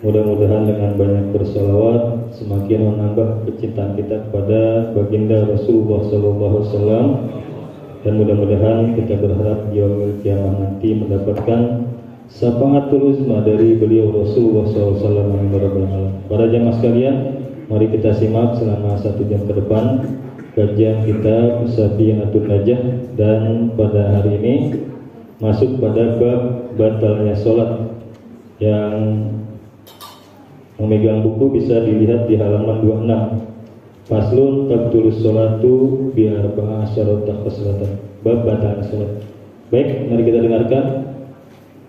Mudah-mudahan dengan banyak bersolawat semakin menambah kecintaan kita kepada baginda Rasulullah SAW, dan mudah-mudahan kita berharap di yaumil qiyamah nanti mendapatkan syafaatul uzma dari beliau Rasulullah SAW. Para jamaah sekalian, mari kita simak selama 1 jam ke depan kajian kita Safinatul Najah, dan pada hari ini masuk pada bab batalnya sholat. Yang memegang buku bisa dilihat di halaman 26. Faslun tabtulus sholatu bi arba'a asyarata khaslatan. Bab batalnya sholat. Baik, mari kita dengarkan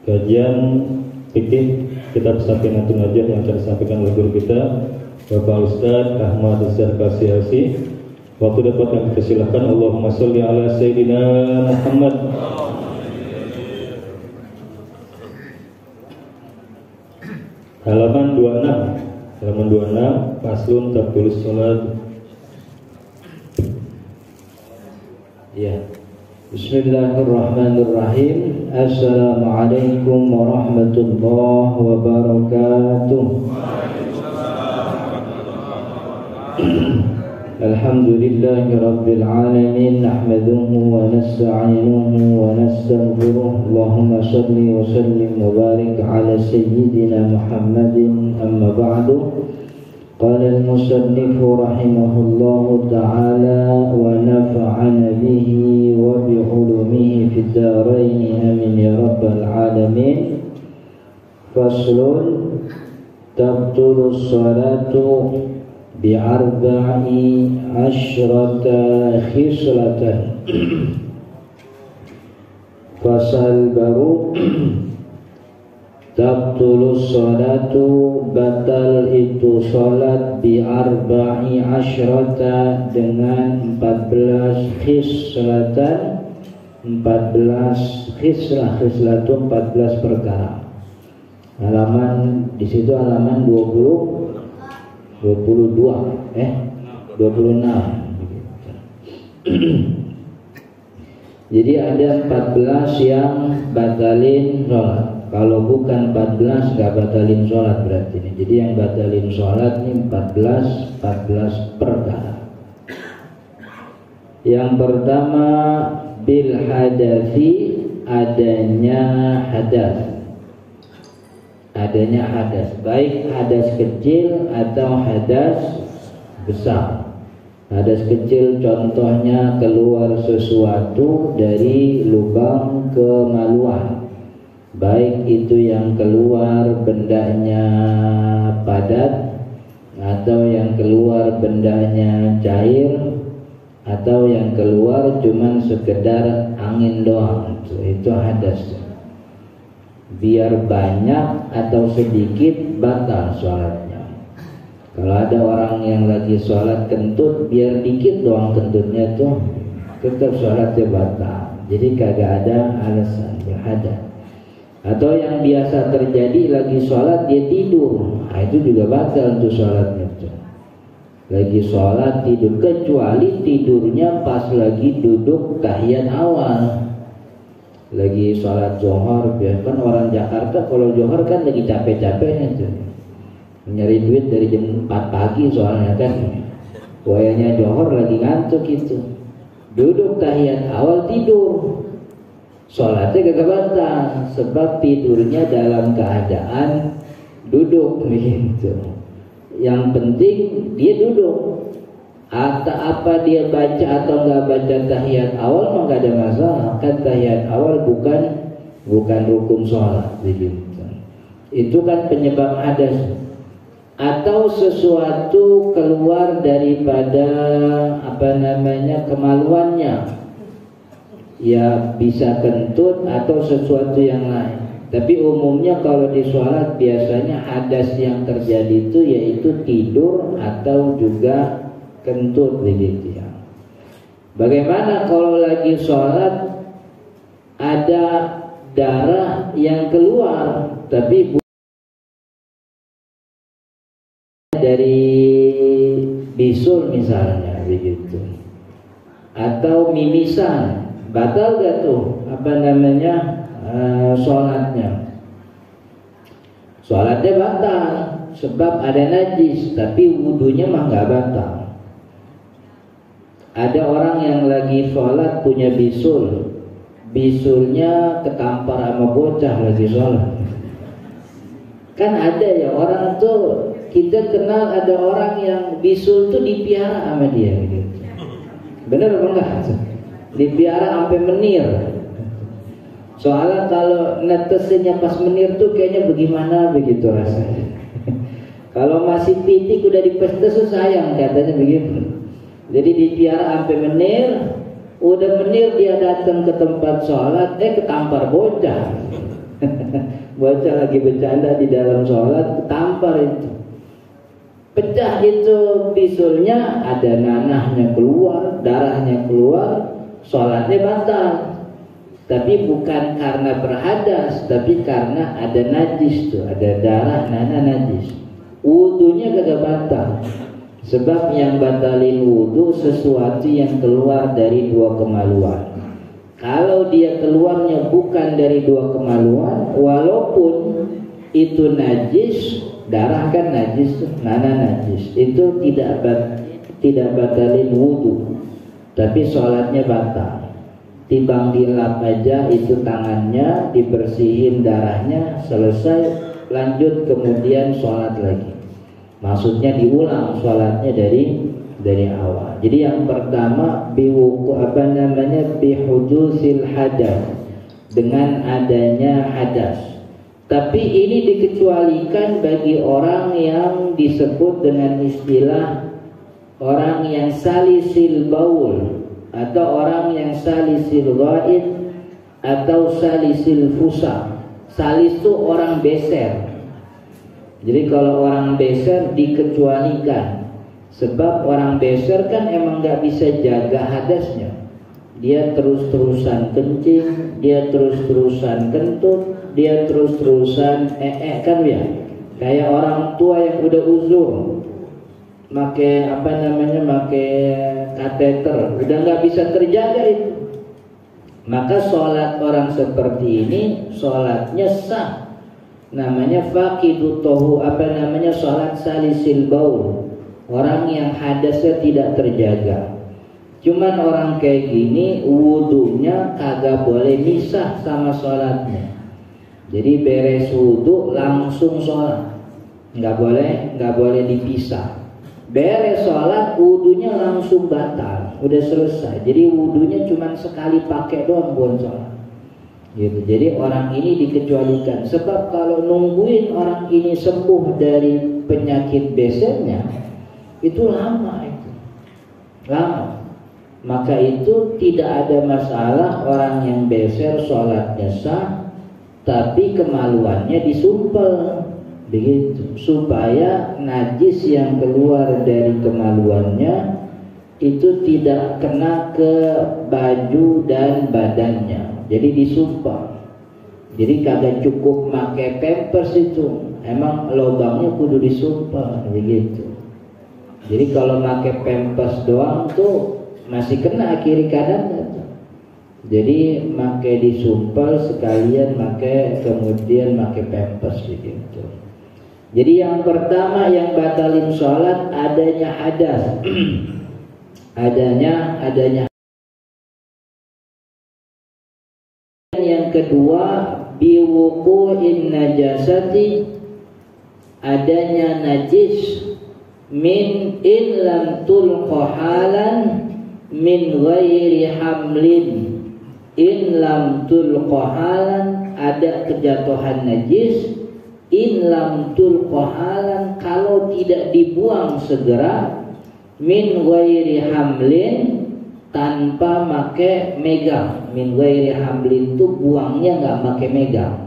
kajian fikih kitab Safinatul Najah yang akan disampaikan oleh guru kita Bapak Ustaz Ahmad Zarkasi. Waktu dapat kami persilahkan. Allahumma sholli ala Sayyidina Muhammad. Halaman 26 faslun tabtulus sholat. Ya. Bismillahirrahmanirrahim. Assalamualaikum warahmatullahi wabarakatuh. Alhamdulillahi rabbil alamin, nahmaduhu wa nasta'inuhu wa nastaghfiruh. Allahumma shalli wa sallim wa barik ala sayyidina Muhammadin, amma ba'du. Qala al-musannif rahimahullahu ta'ala wa nafa'ana bihi wa bi ulumihi fid dharain, amin ya rabbal alamin. Faslun tabtulus salatu bi'arba'i asyrata khislatan. Fasal baru. Tabtulus sholatu, batal itu sholat bi'arba'i asyrata dengan 14 khislatan. 14 khislah, khisslah itu 14 perkara. Halaman di situ halaman 26. Jadi ada 14 yang batalin sholat. Kalau bukan 14 nggak batalin sholat berarti ini. Jadi yang batalin sholat ini 14 perkara. Yang pertama bil hadafi, adanya hadas. Adanya hadas, baik hadas kecil atau hadas besar. Hadas kecil contohnya keluar sesuatu dari lubang kemaluan, baik itu yang keluar bendanya padat, atau yang keluar bendanya cair, atau yang keluar cuman sekedar angin doang. Itu hadas. Biar banyak atau sedikit batal sholatnya. Kalau ada orang yang lagi sholat kentut, biar dikit doang kentutnya tuh tetap sholatnya batal. Jadi kagak ada alasan berhadas. Atau yang biasa terjadi lagi sholat dia tidur, nah, itu juga batal untuk sholatnya tuh. Lagi sholat tidur, kecuali tidurnya pas lagi duduk tahiyat awal. Lagi sholat johor, kan orang Jakarta kalau johor kan lagi capek-capeknya tuh, nyari duit dari jam 4 pagi soalnya kan. Wayanya johor lagi ngantuk itu, duduk tahiyat awal tidur, sholatnya gak batal sebab tidurnya dalam keadaan duduk gitu. Yang penting dia duduk. Atau apa dia baca atau nggak baca tahiyat awal mah nggak ada masalah, kan tahiyat awal bukan rukun sholat begitu. Itu kan penyebab hadas. Atau sesuatu keluar daripada kemaluannya, ya bisa kentut atau sesuatu yang lain. Tapi umumnya kalau di sholat biasanya hadas yang terjadi itu yaitu tidur atau juga kentut begitu ya. Bagaimana kalau lagi sholat ada darah yang keluar tapi dari bisul misalnya begitu, atau mimisan, batal gak tuh sholatnya? Sholatnya batal sebab ada najis, tapi wudunya mah gak batal. Ada orang yang lagi sholat punya bisul, bisulnya ketampar sama bocah lagi sholat. Kan ada ya orang tuh, kita kenal ada orang yang bisul tuh dipiara sama dia gitu. Bener apa enggak? Dipiara sampai menir. Soalnya kalau netesinnya pas menir tuh kayaknya bagaimana begitu rasanya. Kalau masih pitik udah dipestes tuh sayang katanya begitu. Jadi dipiara sampai menir, udah menir dia datang ke tempat sholat, ketampar bocah. Bocah lagi bercanda di dalam sholat, ketampar itu. Pecah itu bisulnya, ada nanahnya keluar, darahnya keluar, sholatnya batal. Tapi bukan karena berhadas, tapi karena ada najis tuh, ada darah nanah najis. Wudunya kagak batal. Sebab yang batalin wudu sesuatu yang keluar dari dua kemaluan. Kalau dia keluarnya bukan dari dua kemaluan, walaupun itu najis, darah kan najis, nanah najis, itu tidak batalin wudu, tapi sholatnya batal. Timbang dilap aja itu tangannya, dibersihin darahnya, selesai, lanjut kemudian sholat lagi. Maksudnya diulang sholatnya dari awal. Jadi yang pertama bihudusil hadas, dengan adanya hadas. Tapi ini dikecualikan bagi orang yang disebut dengan istilah orang yang salisil baul, atau orang yang salisil ghaid, atau salisil fusa. Salis itu orang beser. Jadi kalau orang beser dikecualikan, sebab orang beser kan emang gak bisa jaga hadasnya. Dia terus-terusan kencing, dia terus-terusan kentut, dia terus-terusan kan ya. Kayak orang tua yang udah uzur, make kateter, udah gak bisa terjaga itu. Maka sholat orang seperti ini sholatnya sah. Namanya faqidu tohu, sholat salisil baul, orang yang hadasnya tidak terjaga. Cuman orang kayak gini wudunya kagak boleh misah sama sholatnya. Jadi beres wudu langsung sholat, nggak boleh dipisah. Beres sholat wudunya langsung batal, udah selesai. Jadi wudunya cuman sekali pakai doang buat sholat. Gitu. Jadi orang ini dikecualikan. Sebab kalau nungguin orang ini sembuh dari penyakit besernya itu lama itu. Lama. Maka itu tidak ada masalah orang yang beser sholatnya sah, tapi kemaluannya disumpel begitu, supaya najis yang keluar dari kemaluannya itu tidak kena ke baju dan badannya. Jadi disumpah. Jadi kagak cukup pakai pampers itu, emang lubangnya kudu disumpah begitu. Jadi kalau pakai pampers doang tuh masih kena kiri kanannya tuh. Jadi pakai disumpah sekalian kemudian pakai pampers begitu. Jadi yang pertama yang batalin sholat adanya hadas. adanya. Yang kedua biwuqu'in najasati, adanya najis min in lam tulqa halan min ghairi hamlin. In lam tulqa halan, ada kejatuhan najis. In lam tulqa halan, kalau tidak dibuang segera. Min ghairi hamlin, tanpa make megang. Min ghairi hamlin itu buangnya nggak make megang.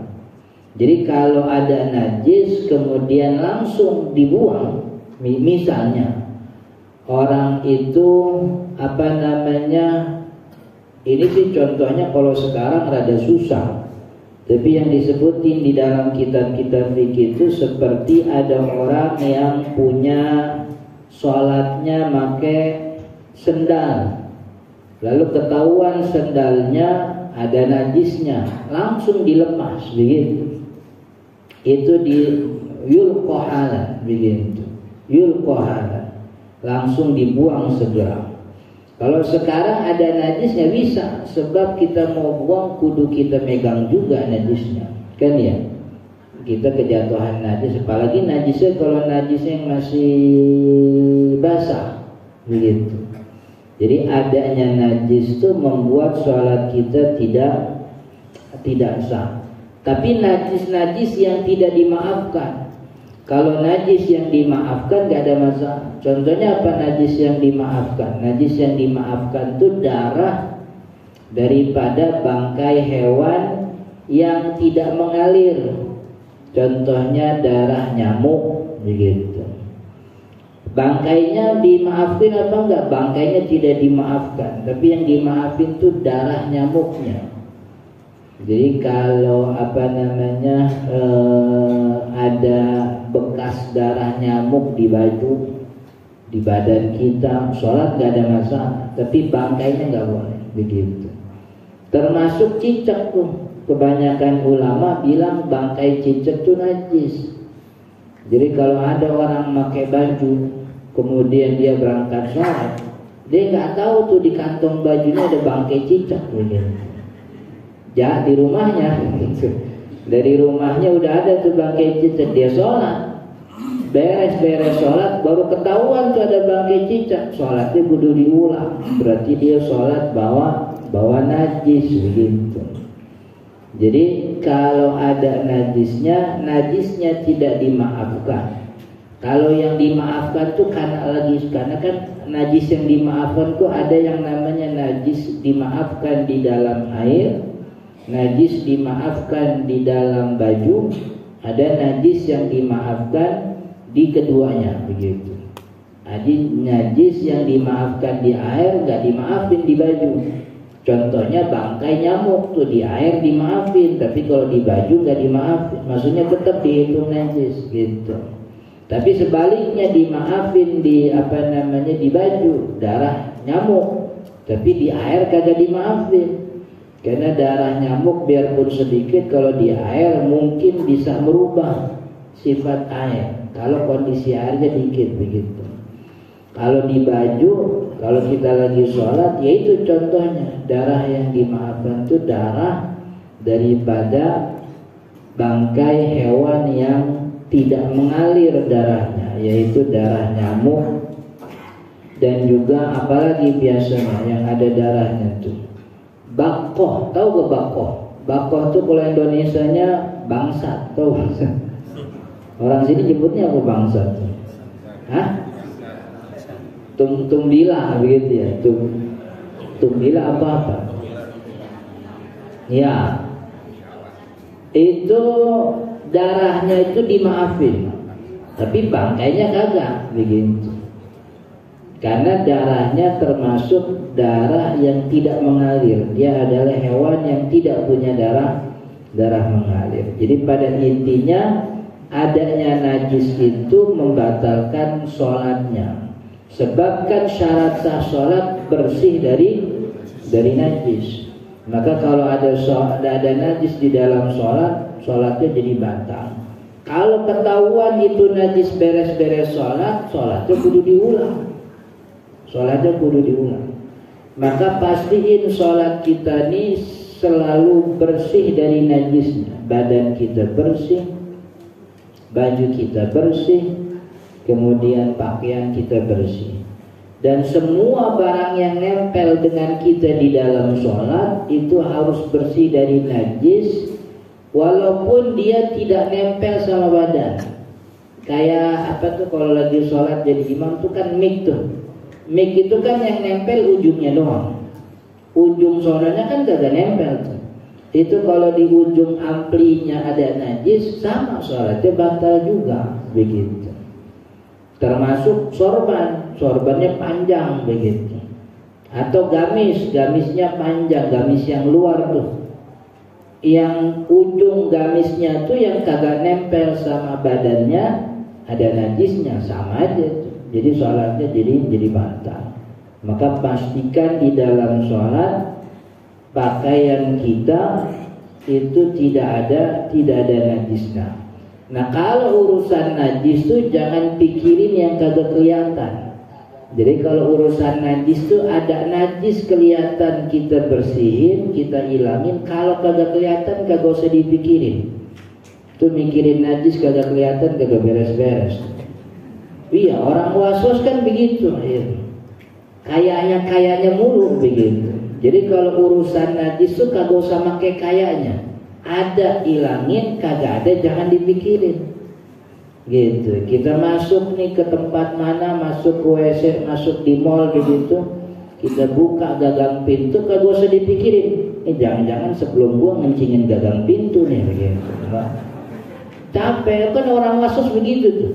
Jadi kalau ada najis kemudian langsung dibuang, misalnya orang itu ini sih contohnya kalau sekarang rada susah, tapi yang disebutin di dalam kitab-kitab fikih itu seperti ada orang yang punya sholatnya pakai sendal, lalu ketahuan sendalnya ada najisnya, langsung dilepas begitu. Itu di yulqahala begitu, yulqahala, langsung dibuang segera. Kalau sekarang ada najis nggak bisa, sebab kita mau buang kudu kita megang juga najisnya, kan ya? Kita kejatuhan najis, apalagi najisnya kalau najisnya yang masih basah, begitu. Jadi adanya najis itu membuat sholat kita tidak sah. Tapi najis-najis yang tidak dimaafkan. Kalau najis yang dimaafkan gak ada masalah. Contohnya apa najis yang dimaafkan? Najis yang dimaafkan itu darah daripada bangkai hewan yang tidak mengalir. Contohnya darah nyamuk begitu. Bangkainya dimaafkan apa enggak? Bangkainya tidak dimaafkan, tapi yang dimaafin itu darah nyamuknya. Jadi kalau ada bekas darah nyamuk di baju, di badan kita, sholat gak ada masalah, tapi bangkainya gak boleh begitu. Termasuk cicak tuh, kebanyakan ulama bilang bangkai cicak tuh najis. Jadi kalau ada orang pakai baju, kemudian dia berangkat sholat, dia nggak tahu tuh di kantong bajunya ada bangkai cicak begitu. Ya di rumahnya, dari rumahnya udah ada tuh bangkai cicak, dia sholat, beres sholat baru ketahuan tuh ada bangkai cicak, sholatnya kudu diulang, berarti dia sholat bawa najis begitu. Jadi kalau ada najisnya tidak dimaafkan. Kalau yang dimaafkan tuh karena kan najis yang dimaafkan tuh ada yang namanya najis dimaafkan di dalam air, najis dimaafkan di dalam baju, ada najis yang dimaafkan di keduanya begitu. Jadi najis yang dimaafkan di air nggak dimaafin di baju. Contohnya bangkai nyamuk tuh di air dimaafin, tapi kalau di baju nggak dimaafin. Maksudnya tetap dihitung najis gitu. Tapi sebaliknya dimaafin di di baju darah nyamuk, tapi di air kagak dimaafin. Karena darah nyamuk biarpun sedikit kalau di air mungkin bisa merubah sifat air. Kalau kondisi airnya dikit begitu. Kalau di baju, kalau kita lagi sholat, yaitu contohnya darah yang dimaafkan itu darah daripada bangkai hewan yang tidak mengalir darahnya, yaitu darah nyamuk, dan juga apalagi biasanya yang ada darahnya tuh bakoh. Tahu gak bakoh? Bakoh tuh kalau Indonesianya bangsat, tahu? Orang sini nyebutnya apa bangsat? Hah? Tumbila begitu ya. Tumbila apa? Ya, itu darahnya itu dimaafin, tapi bangkainya kagak begitu. Karena darahnya termasuk darah yang tidak mengalir. Dia adalah hewan yang tidak punya darah mengalir. Jadi pada intinya adanya najis itu membatalkan sholatnya. Sebab kan syarat sah sholat bersih dari najis. Maka kalau ada najis di dalam sholat, sholatnya jadi batal. Kalau ketahuan itu najis beres-beres sholatnya kudu diulang. Maka pastiin sholat kita ini selalu bersih dari najisnya. Badan kita bersih, baju kita bersih, kemudian pakaian kita bersih. Dan semua barang yang nempel dengan kita di dalam sholat itu harus bersih dari najis, walaupun dia tidak nempel sama badan. Kayak kalau lagi sholat jadi imam tuh kan mic tuh. Mic itu kan yang nempel ujungnya doang. ujung suaranya kan kagak nempel tuh. Itu kalau di ujung amplinya ada najis, sama sholatnya batal juga, begitu. Termasuk sorbannya panjang begitu. Atau gamisnya panjang, gamis yang luar tuh. Yang ujung gamisnya tuh yang kagak nempel sama badannya ada najisnya, sama aja tuh. Jadi sholatnya jadi batal. Maka pastikan di dalam sholat pakaian kita itu tidak ada najisnya. Nah kalau urusan najis tuh jangan pikirin yang kagak kelihatan. Jadi kalau urusan najis tuh ada najis kelihatan kita bersihin, kita hilangin. Kalau kagak kelihatan kagak usah dipikirin. Tuh mikirin najis kagak kelihatan kagak beres-beres. Iya, orang was-was kan begitu. Kayaknya mulu begitu. Jadi kalau urusan najis tuh kagak usah pakai kayaknya. Ada hilangin, kagak ada jangan dipikirin. Gitu. Kita masuk nih ke tempat mana, masuk ke WC, masuk di mall begitu. Kita buka gagang pintu, kagak usah dipikirin. Jangan-jangan sebelum gua ngencingin gagang pintu nih begitu. Capek kan orang was-was begitu tuh.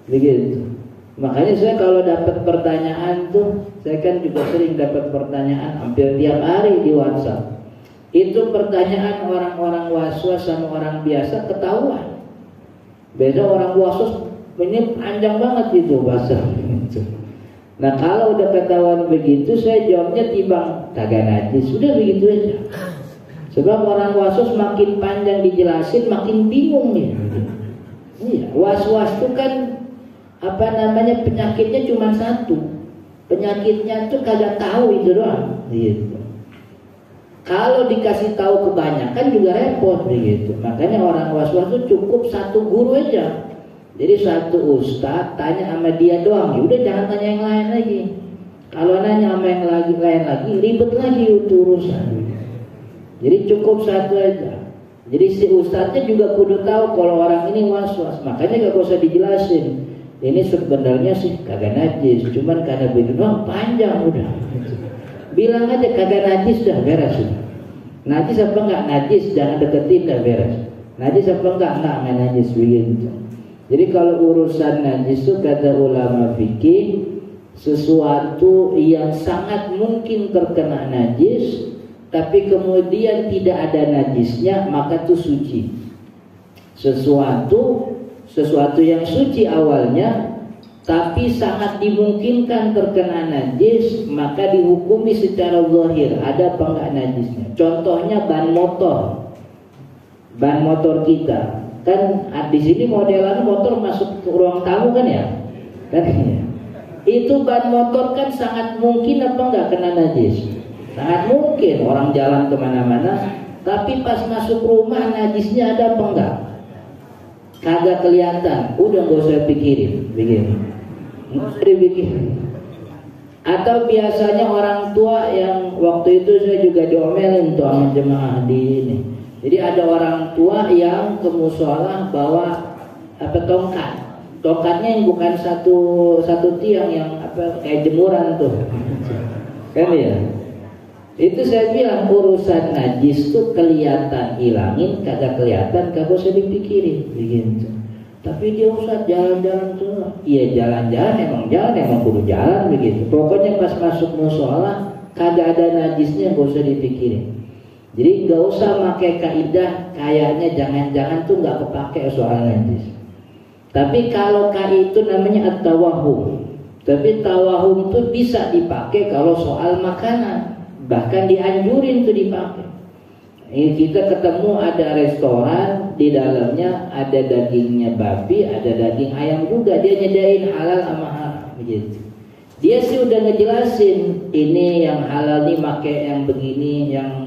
Begitu. Makanya saya kalau dapat pertanyaan tuh, saya kan juga sering dapat pertanyaan hampir tiap hari di WhatsApp. Itu pertanyaan orang-orang was-was sama orang biasa ketahuan. Beda orang was-was ini panjang banget itu bahasa. Nah kalau udah ketahuan begitu, saya jawabnya timbang kagak najis, sudah begitu aja. Sebab orang was-was makin panjang dijelasin makin bingung nih. Iya, was-was itu kan penyakitnya cuma satu. Penyakitnya tuh kagak tahu itu doang gitu. Kalau dikasih tahu kebanyakan juga repot begitu. Makanya orang was-was tuh cukup satu guru aja. Jadi satu ustadz tanya sama dia doang, ya udah jangan tanya yang lain lagi. Kalau nanya sama yang lain lagi ribet lagi itu urusan. Jadi cukup satu aja. Jadi si ustadznya juga kudu tahu kalau orang ini was-was. Makanya gak usah dijelasin. Ini sebenarnya sih kagak najis, cuman karena begitu doang panjang udah. Bilang aja kagak najis dah beres sudah. Najis apa enggak? Najis, jangan deketin dah beres. Najis apa enggak najis begitu. Jadi kalau urusan najis itu kata ulama fikih sesuatu yang sangat mungkin terkena najis, tapi kemudian tidak ada najisnya maka itu suci. Sesuatu yang suci awalnya tapi sangat dimungkinkan terkena najis maka dihukumi secara zahir ada apa enggak najisnya. Contohnya ban motor kita kan di sini modelan motor masuk ke ruang tamu kan ya kan ya. Itu ban motor kan sangat mungkin apa enggak kena najis, sangat mungkin. Orang jalan kemana-mana tapi pas masuk rumah najisnya ada apa enggak kagak kelihatan, udah gak usah pikirin begini, gak usah dipikirin. Atau biasanya orang tua yang waktu itu saya juga diomelin tuh sama jemaah di ini. Jadi ada orang tua yang ke mushola bawa tongkatnya yang bukan satu tiang yang kayak jemuran tuh, kan ya? Itu saya bilang urusan najis tuh kelihatan hilangin, kagak kelihatan kagak usah dipikirin begitu. Tapi dia usah jalan-jalan tuh, iya jalan-jalan emang kudu jalan begitu. Pokoknya pas masuk mushola kagak ada najisnya gak usah dipikirin. Jadi gak usah pakai kaidah kayaknya jangan-jangan tuh gak kepake soal najis. Tapi kalau itu namanya at-tawahum. Tapi tawahum tuh bisa dipakai kalau soal makanan. Bahkan dianjurin tuh dipakai. Ini kita ketemu ada restoran di dalamnya ada dagingnya babi, ada daging ayam juga. Dia nyedain halal sama haram begitu. Dia sih udah ngejelasin ini yang halal nih make yang begini, yang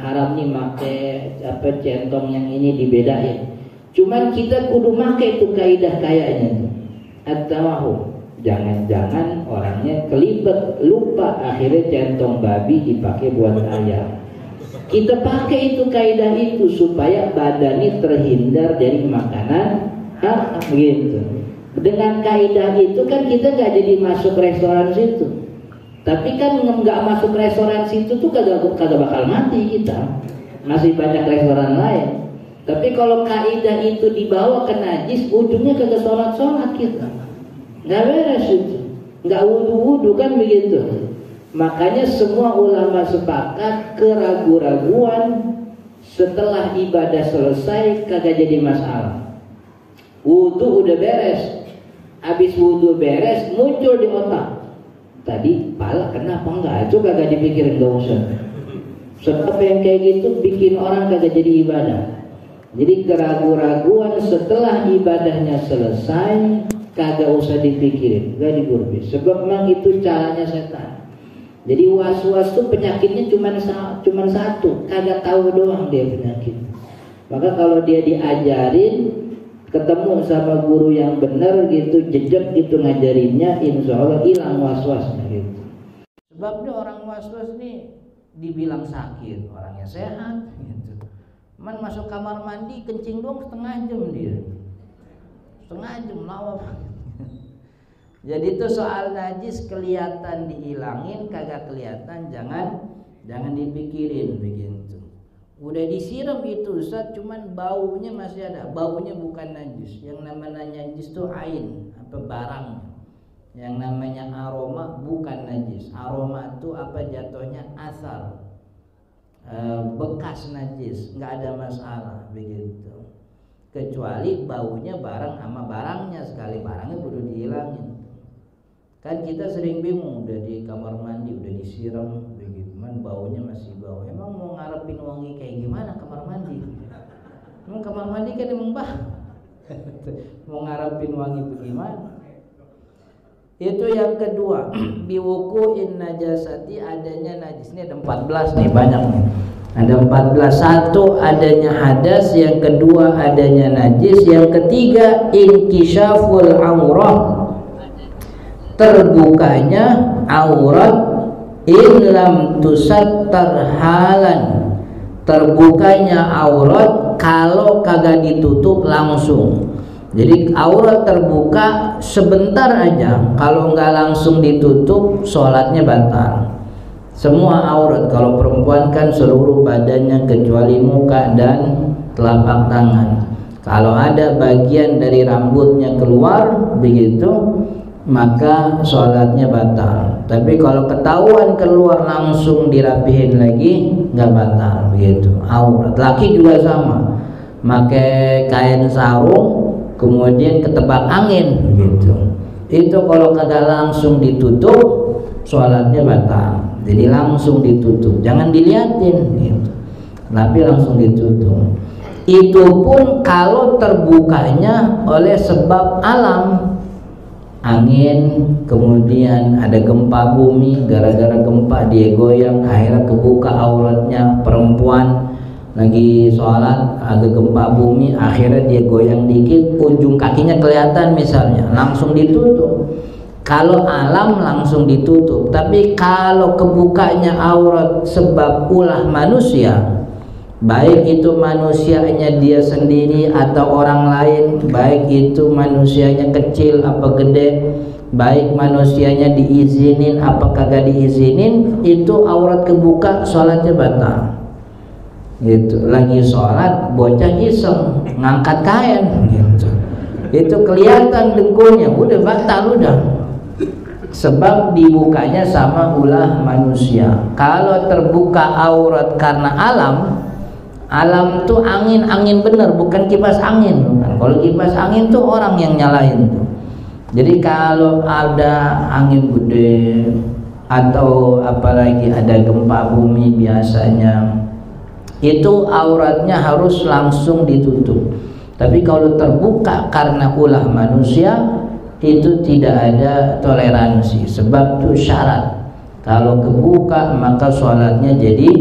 haram nih make centong yang ini dibedain. Cuman kita kudu make itu kaidah kayaknya tuh. At-tawahum. Jangan-jangan orangnya kelibet, lupa akhirnya centong babi dipakai buat ayam. Kita pakai itu kaidah itu supaya badannya terhindar dari makanan haram gitu. Dengan kaidah itu kan kita gak jadi masuk restoran situ. Tapi kan nggak masuk restoran situ tuh kagak bakal mati kita. Masih banyak restoran lain. Tapi kalau kaidah itu dibawa ke najis, ujungnya kagak sholat kita. Nggak beres itu. Nggak wudu kan begitu. Makanya semua ulama sepakat keraguan-raguan setelah ibadah selesai kagak jadi masalah. Wudu udah beres. Habis wudu beres muncul di otak. Tadi pala kenapa enggak? Itu kagak dipikirin, gak usah. Sebab yang kayak gitu bikin orang kagak jadi ibadah. Jadi keraguan-raguan setelah ibadahnya selesai kagak usah dipikirin, gak diburbi. Sebab memang itu caranya setan. Jadi was-was tuh penyakitnya cuma satu, kagak tahu doang dia penyakit. Maka kalau dia diajarin, ketemu sama guru yang benar gitu, jejak gitu ngajarinnya, insya Allah hilang was-wasnya gitu. Sebab dia orang was-was nih dibilang sakit, orangnya sehat gitu. Man masuk kamar mandi kencing doang setengah jam dia, setengah jam lawak. Jadi itu soal najis kelihatan dihilangin, kagak kelihatan jangan dipikirin begitu. Udah disiram itu Ustaz, cuman baunya masih ada. Baunya bukan najis. Yang namanya najis itu ain, apa barang. Yang namanya aroma bukan najis. Aroma itu apa jatuhnya asal, bekas najis, nggak ada masalah begitu. Kecuali baunya barang sama barangnya, sekali barangnya kudu dihilangin. Kan kita sering bingung, udah di kamar mandi udah disiram begitu, man baunya masih bau. Emang mau ngarepin wangi kayak gimana kamar mandi? Emang kamar mandi kan emang mau ngarepin wangi bagaimana? Itu yang kedua, biwuku'in najasati, adanya najis. Ini ada 14 nih, banyak nih. Ada 14. Satu adanya hadas, yang kedua adanya najis, yang ketiga inkisyaful aurah, terbukanya aurat, in lam tusattar halan, terbukanya aurat kalau kagak ditutup langsung. Jadi aurat terbuka sebentar aja, kalau nggak langsung ditutup sholatnya batal. Semua aurat, kalau perempuan kan seluruh badannya kecuali muka dan telapak tangan. Kalau ada bagian dari rambutnya keluar begitu, maka sholatnya batal. Tapi kalau ketahuan keluar langsung dirapihin lagi, nggak batal begitu. Aurat laki juga sama, pakai kain sarung kemudian ketebak angin gitu. Itu kalau kagak langsung ditutup sholatnya batal. Jadi langsung ditutup, jangan diliatin gitu, tapi langsung ditutup. Itu pun kalau terbukanya oleh sebab alam, angin, kemudian ada gempa bumi, gara-gara gempa dia goyang, akhirnya kebuka auratnya. Perempuan lagi sholat ada gempa bumi, akhirnya dia goyang dikit, ujung kakinya kelihatan misalnya, langsung ditutup. Kalau alam langsung ditutup. Tapi kalau kebukanya aurat sebab ulah manusia, baik itu manusianya dia sendiri atau orang lain, baik itu manusianya kecil apa gede, baik manusianya diizinin apa kagak diizinin, itu aurat kebuka sholatnya batal gitu. Lagi sholat bocah iseng ngangkat kain gitu, itu kelihatan dengkulnya, udah batal udah, sebab dibukanya sama ulah manusia. Kalau terbuka aurat karena alam tuh angin bener, bukan kipas angin. Kalau kipas angin tuh orang yang nyalain tuh. Jadi kalau ada angin gede atau apalagi ada gempa bumi biasanya, itu auratnya harus langsung ditutup. Tapi kalau terbuka karena ulah manusia, itu tidak ada toleransi, sebab itu syarat. Kalau kebuka maka sholatnya jadi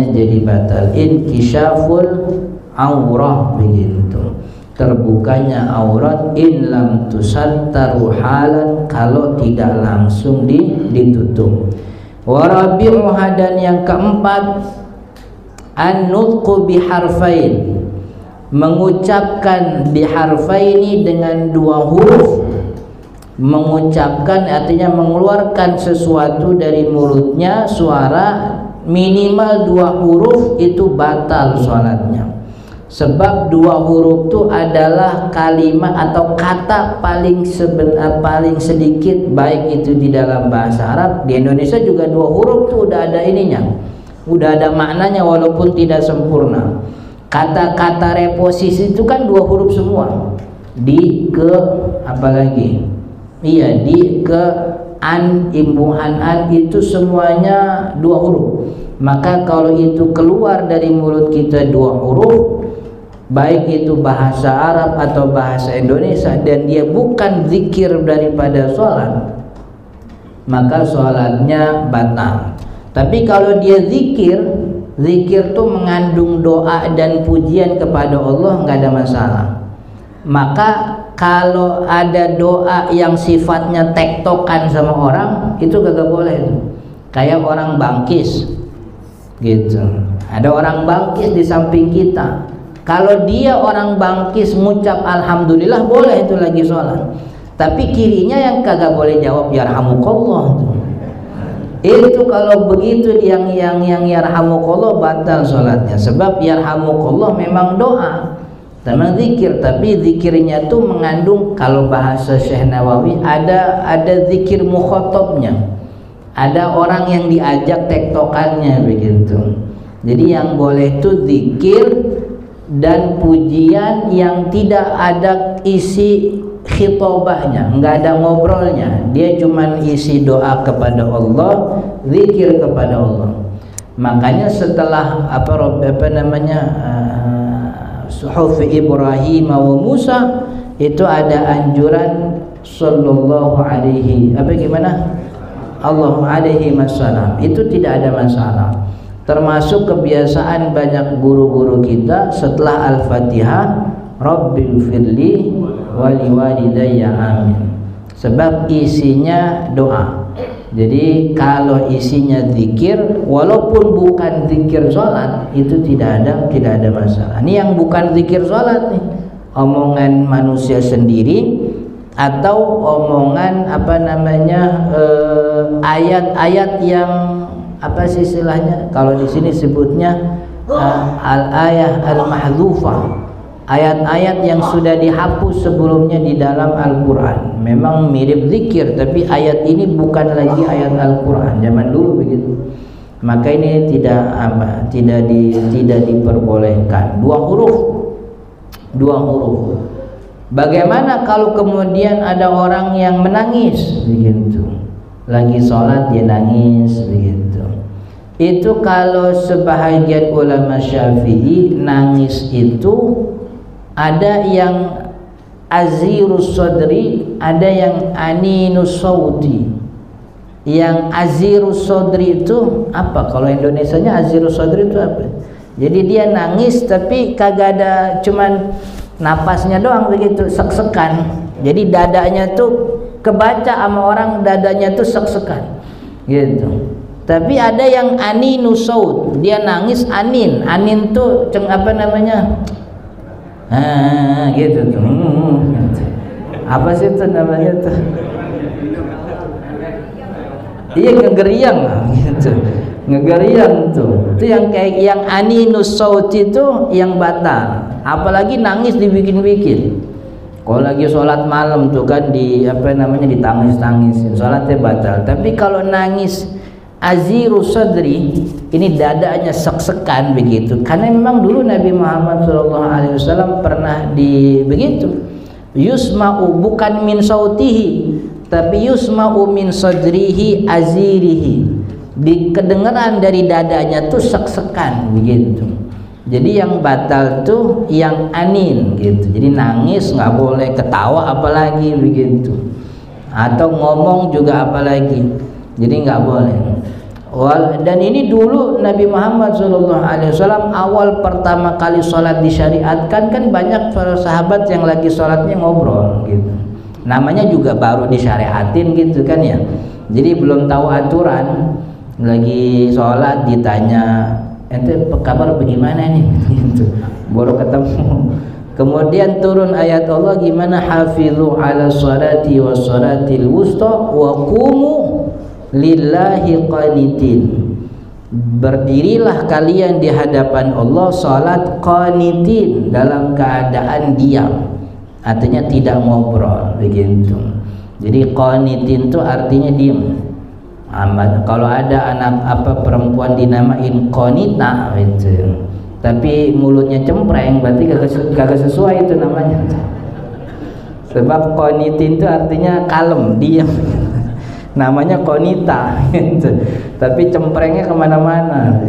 jadi batal. Inkisyaful aurah begitu, terbukanya aurat, in lam tusattaru halan, kalau tidak langsung ditutup. Warabi'uha, dan yang keempat, an-nutqu biharfain, mengucapkan biharfaini dengan dua huruf, mengucapkan artinya mengeluarkan sesuatu dari mulutnya suara minimal 2 huruf itu batal sholatnya. Sebab 2 huruf itu adalah kalimat atau kata paling sedikit, baik itu di dalam bahasa Arab. Di Indonesia juga 2 huruf itu udah ada ininya, udah ada maknanya walaupun tidak sempurna. Kata-kata reposisi itu kan 2 huruf semua. Di, ke, apalagi iya, di, ke, an, imbuhan an itu semuanya 2 huruf. Maka kalau itu keluar dari mulut kita 2 huruf, baik itu bahasa Arab atau bahasa Indonesia, dan dia bukan zikir daripada sholat, maka sholatnya batal. Tapi kalau dia zikir tuh mengandung doa dan pujian kepada Allah, nggak ada masalah. Maka kalau ada doa yang sifatnya tektokan sama orang, itu kagak boleh. Kayak orang bangkis gitu. Ada orang bangkis di samping kita. Kalau dia orang bangkis ngucap alhamdulillah, boleh itu lagi sholat. Tapi kirinya yang kagak boleh jawab yarhamukallah. Itu kalau begitu yang yarhamukallah batal sholatnya. Sebab yarhamukallah memang doa, memang zikir, tapi zikirnya tuh mengandung, kalau bahasa Syekh Nawawi, ada zikir mukhatabnya, ada orang yang diajak tektokannya begitu. Jadi yang boleh tuh zikir dan pujian yang tidak ada isi khitobahnya, nggak ada ngobrolnya, dia cuman isi doa kepada Allah, zikir kepada Allah. Makanya setelah Suhuf Ibrahim wa Musa itu ada anjuran sallallahu alaihi Allahu alaihi wasallam, itu tidak ada masalah. Termasuk kebiasaan banyak guru-guru kita setelah Al-Fatihah, Rabbil firli wali walidayya amin. Sebab isinya doa. Jadi kalau isinya zikir, walaupun bukan zikir sholat, itu tidak ada masalah. Ini yang bukan zikir sholat nih, omongan manusia sendiri atau omongan ayat-ayat yang apa sih istilahnya? Kalau di sini sebutnya al-ayah al-mahdzufah. Ayat-ayat yang sudah dihapus sebelumnya di dalam Al-Quran. Memang mirip zikir, tapi ayat ini bukan lagi ayat Al-Quran. Zaman dulu begitu. Maka ini tidak diperbolehkan. 2 huruf. Bagaimana kalau kemudian ada orang yang menangis begitu? Lagi sholat dia nangis begitu. Itu kalau sebahagian ulama Syafi'i, nangis itu ada yang azirus sodri, ada yang aninus sauti. Yang azirus sodri itu apa? Kalau Indonesianya azirus sodri itu apa? Jadi dia nangis tapi kagak ada, cuman napasnya doang begitu, sek-sekan. Jadi dadanya tuh kebaca sama orang, dadanya tuh sek-sekan gitu. Tapi ada yang aninus saut, dia nangis anin tuh gitu tuh. Apa sih itu namanya tuh? Iya, ngegeriang gitu. Ngegeriang tuh. Itu yang kayak yang aninus saut itu yang batal. Apalagi nangis dibikin-bikin. Kalau lagi sholat malam tuh kan ditangis-tangisin, sholatnya batal. Tapi kalau nangis azirus sadri, ini dadanya sek-sekan begitu, karena memang dulu Nabi Muhammad SAW pernah begitu, yusma'u bukan min sautihi, tapi yusma'u min sadrihi azirihi, kedengeran dari dadanya tuh sek-sekan begitu. Jadi yang batal tuh yang anin gitu, jadi nangis nggak boleh, ketawa apalagi begitu, atau ngomong juga apalagi, jadi nggak boleh. Dan ini dulu Nabi Muhammad SAW awal pertama kali sholat disyariatkan, kan banyak para sahabat yang lagi sholatnya ngobrol gitu. Namanya juga baru disyariatin gitu kan ya. Jadi belum tahu aturan, lagi sholat ditanya, ente kabar bagaimana nih gitu. Baru ketemu Kemudian turun ayat Allah gimana, hafizu ala sholati was sholatil wusta wa qumu lillahi qanitin. Berdirilah kalian di hadapan Allah salat qanitin, dalam keadaan diam, artinya tidak ngobrol begitu. Jadi qanitin itu artinya diam. Kalau ada anak perempuan dinamain qanita gitu, tapi mulutnya cempreng, berarti kagak sesuai itu namanya. Sebab qanitin itu artinya kalem, diam. Namanya qanita gitu. Tapi cemprengnya kemana-mana.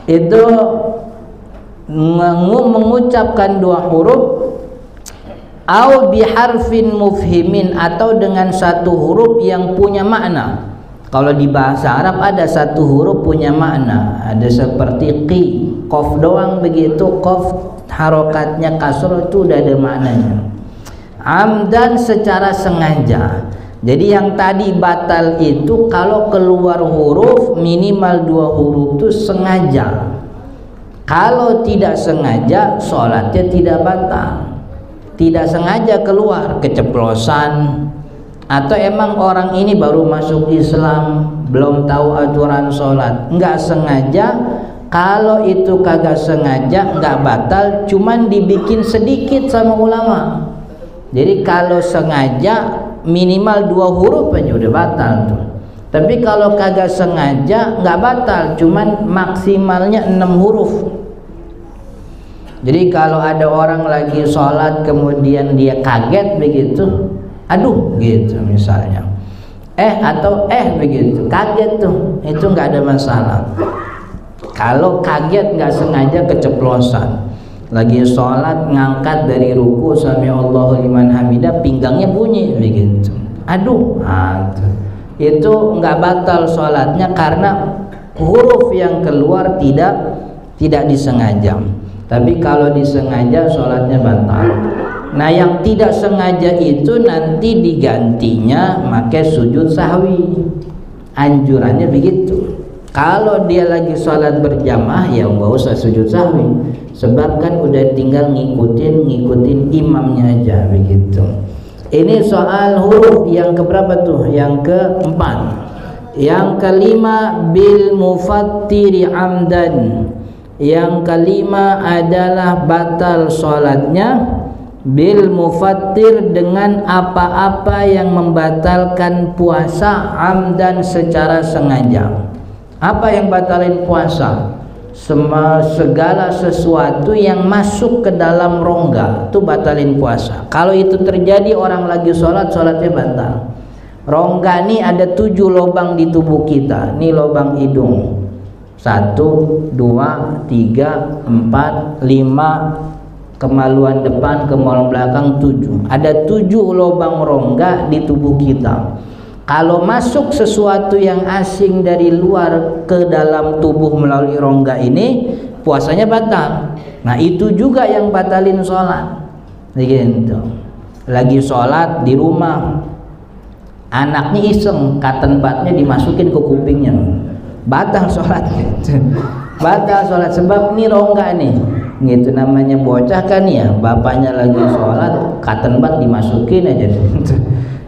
Itu mengucapkan dua huruf, au biharfin mufhimin, atau dengan satu huruf yang punya makna. Kalau di bahasa Arab ada satu huruf punya makna, ada seperti qi, qaf doang begitu, qaf harokatnya kasroh itu udah ada maknanya. Amdan, secara sengaja. Jadi yang tadi batal itu kalau keluar huruf minimal 2 huruf itu sengaja. Kalau tidak sengaja sholatnya tidak batal. Tidak sengaja keluar, keceplosan, atau emang orang ini baru masuk Islam, belum tahu aturan sholat, nggak sengaja. Kalau itu kagak sengaja nggak batal, cuman dibikin sedikit sama ulama. Jadi kalau sengaja minimal 2 huruf aja udah batal tuh. Tapi kalau kagak sengaja nggak batal, cuman maksimalnya 6 huruf. Jadi kalau ada orang lagi sholat kemudian dia kaget begitu, aduh gitu misalnya, atau begitu, kaget tuh, itu nggak ada masalah. Kalau kaget nggak sengaja keceplosan, lagi sholat ngangkat dari ruku sami Allahu liman hamidah, pinggangnya bunyi begitu, aduh, itu nggak batal sholatnya karena huruf yang keluar tidak disengaja. Tapi kalau disengaja sholatnya batal. Nah yang tidak sengaja itu nanti digantinya pakai sujud sahwi. Anjurannya begitu. Kalau dia lagi sholat berjamaah ya nggak usah sujud sahwi, sebab kan udah tinggal ngikutin imamnya aja begitu. Ini soal huruf yang keberapa tuh? Yang keempat. Yang kelima, bil mufattiri amdan. Yang kelima adalah batal sholatnya bil mufattir, dengan apa-apa yang membatalkan puasa amdan, secara sengaja. Apa yang batalin puasa? Segala sesuatu yang masuk ke dalam rongga itu batalin puasa. Kalau itu terjadi orang lagi sholat, sholatnya batal. Rongga ini ada 7 lubang di tubuh kita. Ini lubang hidung, 1, 2, 3, 4, 5, kemaluan depan, kemaluan belakang 7. Ada 7 lubang rongga di tubuh kita. Kalau masuk sesuatu yang asing dari luar ke dalam tubuh melalui rongga ini, puasanya batal. Nah itu juga yang batalin sholat. Gitu. Lagi sholat di rumah, anaknya iseng, cotton budnya dimasukin ke kupingnya, batal sholat. Batal sholat, sebab ini rongga nih gitu, namanya bocah kan ya, bapaknya lagi sholat cotton bud dimasukin aja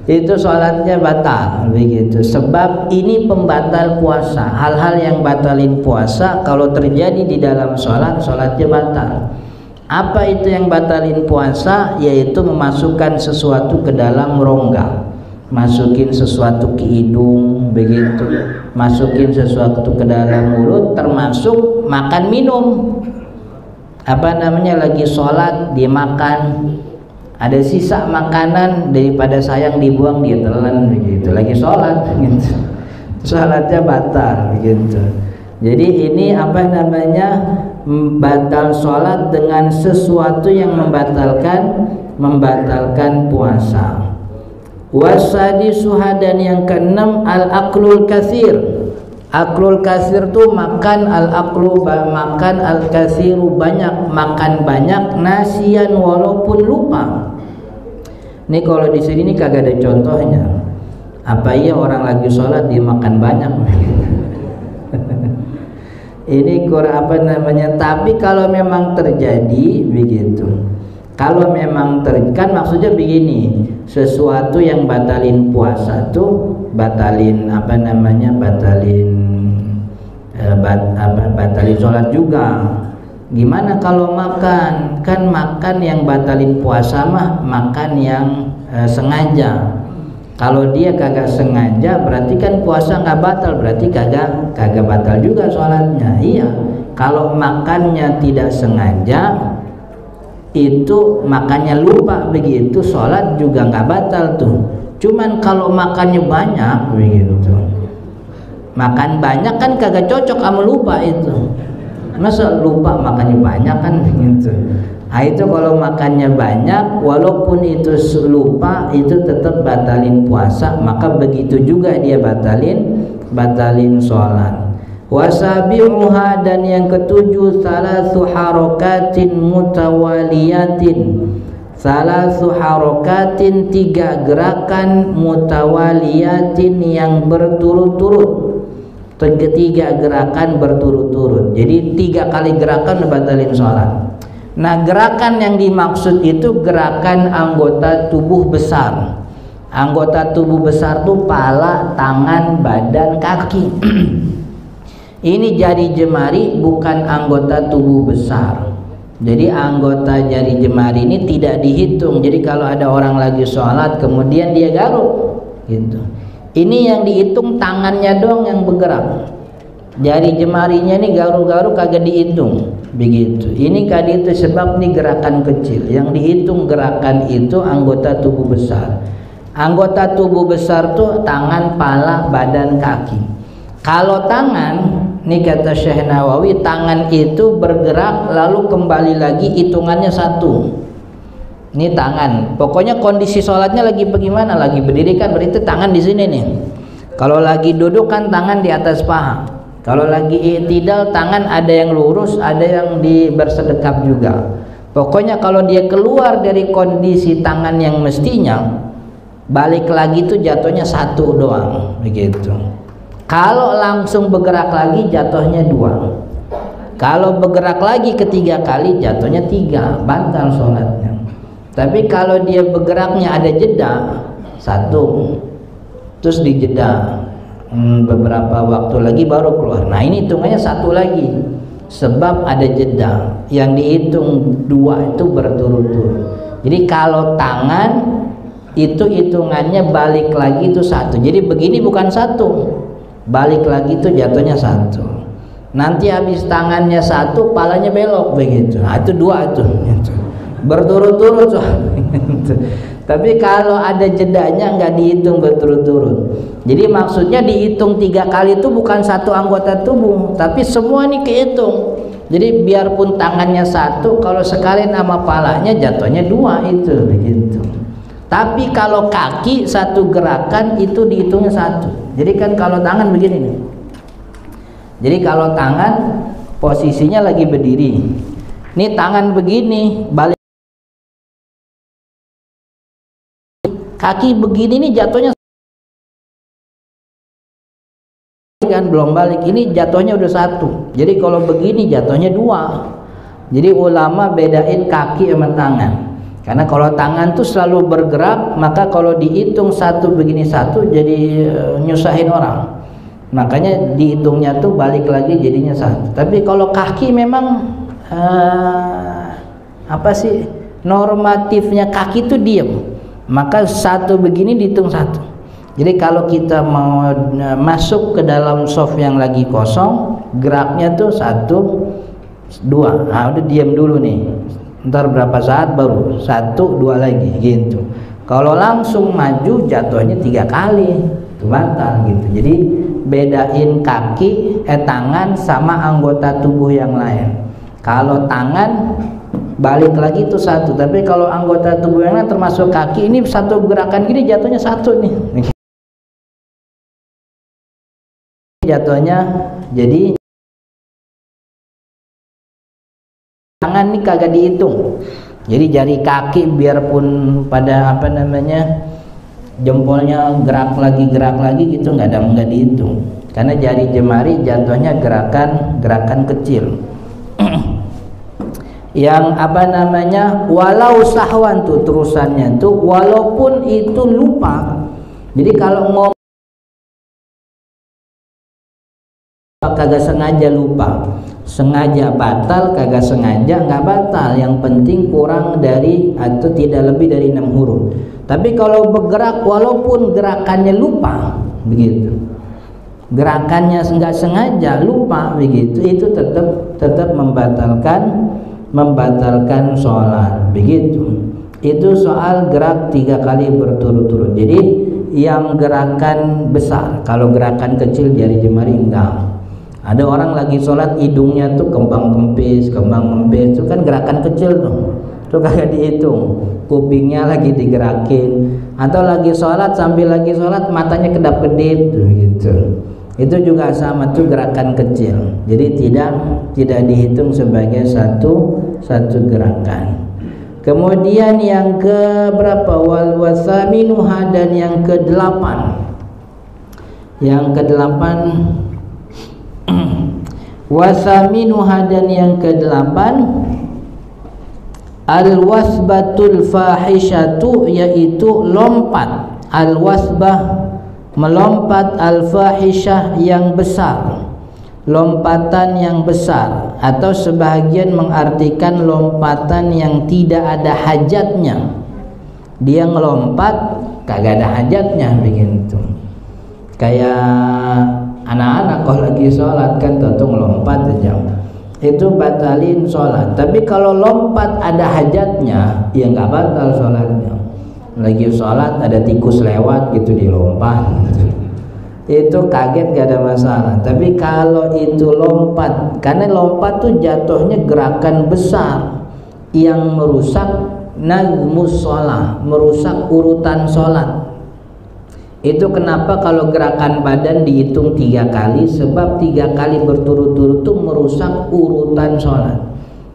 itu sholatnya batal begitu. Sebab ini pembatal puasa. Hal-hal yang batalin puasa kalau terjadi di dalam sholat, sholatnya batal. Apa itu yang batalin puasa? Yaitu memasukkan sesuatu ke dalam rongga, masukin sesuatu ke hidung begitu, masukin sesuatu ke dalam mulut, termasuk makan minum. Lagi sholat dia makan, ada sisa makanan, daripada sayang dibuang dia telan begitu, lagi sholat gitu, sholatnya batal gitu. Jadi ini batal sholat dengan sesuatu yang membatalkan puasa. Wasadisu, dan yang keenam, al-aklul katsir. Aklul katsir tuh makan, al-aklu makan, al-katsiru banyak, makan banyak, nasian walaupun lupa. Ini kalau di sini nih kagak ada contohnya. Apa iya orang lagi sholat dia makan banyak? Ini kurang Tapi kalau memang terjadi begitu, Kalau memang kan maksudnya begini, sesuatu yang batalin puasa tuh batalin batalin sholat juga. Gimana kalau makan? Kan makan yang batalin puasa mah makan yang sengaja. Kalau dia kagak sengaja berarti kan puasa nggak batal, berarti kagak batal juga sholatnya. Iya, kalau makannya tidak sengaja itu makannya lupa begitu, sholat juga nggak batal tuh. Cuman kalau makannya banyak begitu, makan banyak kan kagak cocok sama lupa itu. Masa lupa makannya banyak kan gitu. Nah itu kalau makannya banyak walaupun itu lupa itu tetap batalin puasa, maka begitu juga dia batalin sholat. Wasabi'uha, dan yang ketujuh salasu harokatin mutawaliyatin. Salasu harokatin, 3 gerakan mutawaliyatin yang berturut-turut. 3 gerakan berturut-turut. Jadi 3 kali gerakan batalin sholat. Nah gerakan yang dimaksud itu gerakan anggota tubuh besar. Anggota tubuh besar tuh pala, tangan, badan, kaki. Ini jari jemari bukan anggota tubuh besar. Jadi anggota jari jemari ini tidak dihitung. Jadi kalau ada orang lagi sholat kemudian dia garuk gitu, ini yang dihitung tangannya dong yang bergerak. Jari jemarinya ini garuk-garuk kagak dihitung begitu. Ini kali itu sebab ini gerakan kecil. Yang dihitung gerakan itu anggota tubuh besar. Anggota tubuh besar tuh tangan, pala, badan, kaki. Kalau tangan, ini kata Syekh Nawawi, tangan itu bergerak lalu kembali lagi hitungannya 1. Ini tangan. Pokoknya kondisi sholatnya lagi bagaimana? Lagi berdiri kan berarti tangan di sini nih. Kalau lagi duduk kan tangan di atas paha. Kalau lagi i'tidal tangan ada yang lurus, ada yang bersedekap juga. Pokoknya kalau dia keluar dari kondisi tangan yang mestinya, balik lagi tuh jatuhnya 1 doang begitu. Kalau langsung bergerak lagi jatuhnya 2. Kalau bergerak lagi ketiga kali jatuhnya 3, batal sholatnya. Tapi kalau dia bergeraknya ada jeda 1, terus dijeda beberapa waktu lagi baru keluar. Nah ini hitungannya 1 lagi, sebab ada jeda. Yang dihitung 2 itu berturut-turut. Jadi kalau tangan itu hitungannya balik lagi itu 1. Jadi begini bukan 1, balik lagi itu jatuhnya 1. Nanti habis tangannya 1 palanya belok begitu. Nah itu 2 itu berturut-turut. Tapi kalau ada jedanya nggak dihitung berturut-turut. Jadi maksudnya dihitung 3 kali itu bukan 1 anggota tubuh, tapi semua ini kehitung. Jadi biarpun tangannya 1, kalau sekalian sama palanya jatuhnya 2 itu begitu. Tapi kalau kaki 1 gerakan itu dihitungnya 1. Jadi kan kalau tangan begini nih. Jadi kalau tangan posisinya lagi berdiri. Ini tangan begini, balik kaki begini nih jatuhnya kan belum balik, ini jatuhnya udah 1. Jadi kalau begini jatuhnya 2. Jadi ulama bedain kaki sama tangan. Karena kalau tangan tuh selalu bergerak, maka kalau dihitung 1 begini 1 jadi nyusahin orang. Makanya dihitungnya tuh balik lagi jadinya 1. Tapi kalau kaki memang normatifnya kaki tuh diem. Maka 1 begini dihitung 1. Jadi kalau kita mau masuk ke dalam soft yang lagi kosong, geraknya tuh 1, 2. Nah udah diam dulu nih. Ntar berapa saat baru 1, 2 lagi gitu. Kalau langsung maju jatuhnya 3 kali, itu batal gitu. Jadi bedain tangan sama anggota tubuh yang lain. Kalau tangan balik lagi itu 1, tapi kalau anggota tubuh yang lain termasuk kaki ini 1 gerakan gini jatuhnya 1 nih. Jatuhnya jadi tangan nih kagak dihitung. Jadi jari kaki biarpun pada jempolnya gerak lagi gitu nggak dihitung. Karena jari jemari jatuhnya gerakan kecil. yang apa namanya, walau sahwan tuh terusannya tuh, walaupun itu lupa. Jadi kalau ngomong kagak sengaja lupa, sengaja batal, kagak sengaja nggak batal, yang penting kurang dari atau tidak lebih dari 6 huruf. Tapi kalau bergerak walaupun gerakannya lupa begitu, gerakannya nggak sengaja lupa begitu, itu tetap membatalkan sholat begitu. Itu soal gerak 3 kali berturut-turut. Jadi yang gerakan besar, kalau gerakan kecil jari jemari enggak. Ada orang lagi sholat hidungnya tuh kembang kempis itu kan gerakan kecil tuh kagak dihitung. Kupingnya lagi digerakin, atau lagi sholat sambil lagi sholat matanya kedap-kedip gitu. Itu juga sama tuh gerakan kecil. Jadi tidak dihitung sebagai satu gerakan. Kemudian yang ke berapa, wal wasaminuha, dan yang ke-8. Yang ke-8 wasaminuha, dan yang ke-8 al-wasbatul fahishatu, yaitu lompat. Al-wasbah melompat, al-fahishah yang besar, lompatan yang besar, atau sebahagian mengartikan lompatan yang tidak ada hajatnya. Dia ngelompat kagak ada hajatnya begitu. Kayak anak-anak kalau lagi sholat kan tentu ngelompat aja, itu batalin sholat. Tapi kalau lompat ada hajatnya, ya nggak batal sholatnya. Lagi sholat ada tikus lewat gitu dilompat, itu kaget gak ada masalah. Tapi kalau itu lompat, karena lompat tuh jatuhnya gerakan besar yang merusak nazmus sholat, merusak urutan sholat. Itu kenapa kalau gerakan badan dihitung 3 kali, sebab 3 kali berturut-turut tuh merusak urutan sholat.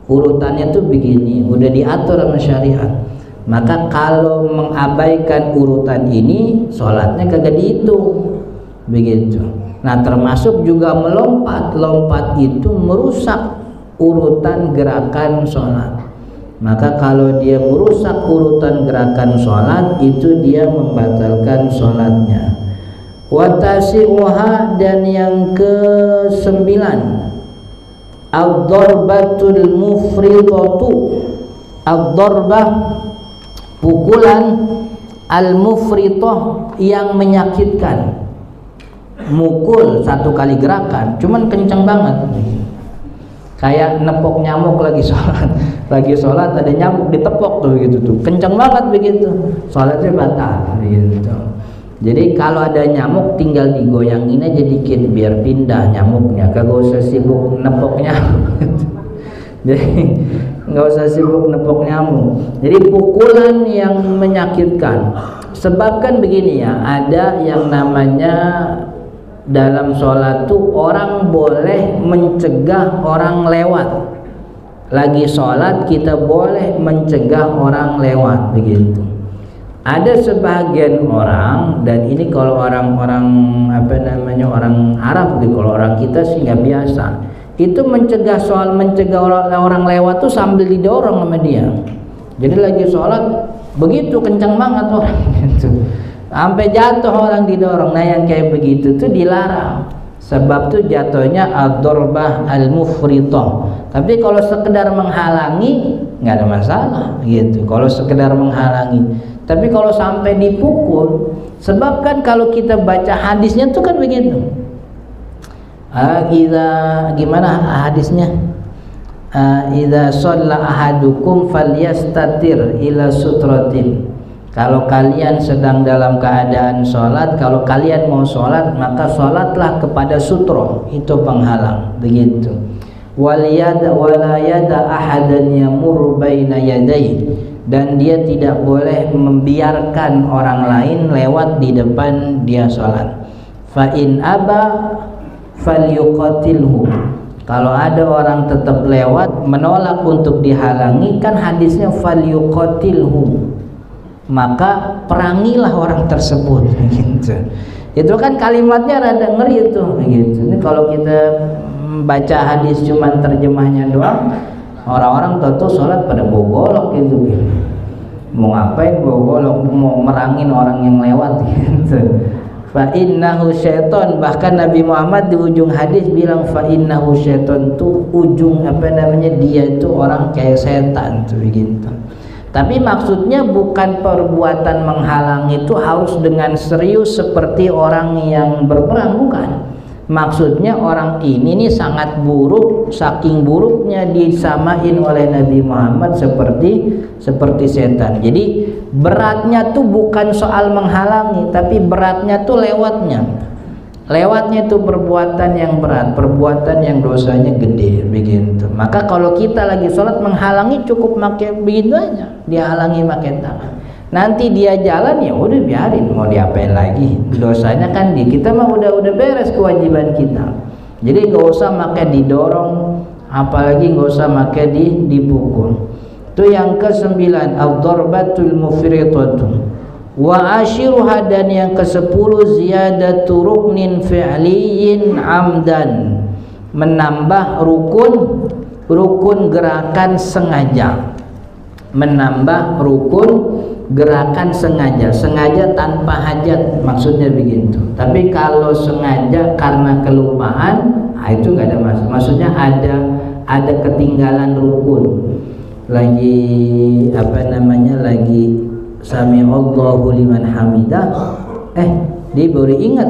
Urutannya tuh begini, udah diatur sama syariat. Maka kalau mengabaikan urutan ini, sholatnya kagak dihitung begitu. Nah, termasuk juga melompat. Lompat itu merusak urutan gerakan sholat. Maka kalau dia merusak urutan gerakan sholat, itu dia membatalkan sholatnya. Watasi'uha, dan yang ke-9 ad-darbatul mufridatu. Ad-darbah pukulan, al-mufritah yang menyakitkan. Mukul 1 kali gerakan, cuman kenceng banget, kayak nepok nyamuk lagi sholat ada nyamuk ditepok tuh gitu tuh, kenceng banget begitu, sholatnya batal gitu. Jadi kalau ada nyamuk tinggal digoyangin aja dikit biar pindah nyamuknya, kagak usah sibuk nepok nyamuk. Jadi nggak usah sibuk nepok nyamuk. Jadi pukulan yang menyakitkan. Sebab kan begini ya, ada yang namanya dalam sholat tuh orang boleh mencegah orang lewat. Lagi sholat kita boleh mencegah orang lewat begitu. Ada sebagian orang, dan ini kalau orang-orang orang Arab, kalau orang kita sih nggak biasa. Itu mencegah orang lewat tuh sambil didorong sama dia. Jadi lagi sholat begitu kencang banget orang gitu, sampai jatuh orang didorong. Nah yang kayak begitu tuh dilarang, sebab tuh jatuhnya ad-darbah al-mufritah. Tapi kalau sekedar menghalangi nggak ada masalah gitu, kalau sekedar menghalangi. Tapi kalau sampai dipukul, sebab kan kalau kita baca hadisnya tuh kan begitu. Gimana hadisnya? Idza shalla ahadukum falyastatir ila sutratin. Kalau kalian sedang dalam keadaan sholat, kalau kalian mau sholat, maka sholatlah kepada sutra, itu penghalang begitu. Wala yada ahadan yamur baina yadayhi, dan dia tidak boleh membiarkan orang lain lewat di depan dia sholat. Fa in aba falyuqatilhu. Kalau ada orang tetap lewat menolak untuk dihalangi, kan hadisnya falyuqatilhu, maka perangilah orang tersebut gitu. Itu kan kalimatnya rada ngeri itu gitu. Ini kalau kita baca hadis cuman terjemahnya doang, Orang-orang tahu sholat pada bawa golok gitu. Mau ngapain bawa golok? Mau merangin orang yang lewat gitu. Fa innahu syaiton, bahkan Nabi Muhammad di ujung hadis bilang fa innahu syaiton, tuh ujung dia itu orang kayak setan tuh gitu. Tapi maksudnya bukan perbuatan menghalang itu harus dengan serius seperti orang yang berperang, bukan. Maksudnya orang ini nih sangat buruk, saking buruknya disamain oleh Nabi Muhammad seperti setan. Jadi beratnya tuh bukan soal menghalangi, tapi beratnya tuh lewatnya. Lewatnya itu perbuatan yang berat, perbuatan yang dosanya gede begitu. Maka kalau kita lagi sholat menghalangi, cukup pakai begitu aja, dihalangi pakai tangan. Nanti dia jalan, ya udah biarin, mau diapain lagi, dosanya kan kita mah udah beres kewajiban kita. Jadi nggak usah pakai didorong, apalagi nggak usah pakai dipukul. Itu yang ke-9, ad-darbatul mufridatu. Wa ashiruha, dan yang ke-10 ziyadatu ruknin fi'liyin amdan, menambah rukun gerakan sengaja. Menambah rukun gerakan sengaja tanpa hajat, maksudnya begitu. Tapi kalau sengaja karena kelupaan, itu nggak ada masalah. Maksudnya ada ketinggalan rukun, lagi lagi sami Allahu liman hamidah, dia baru ingat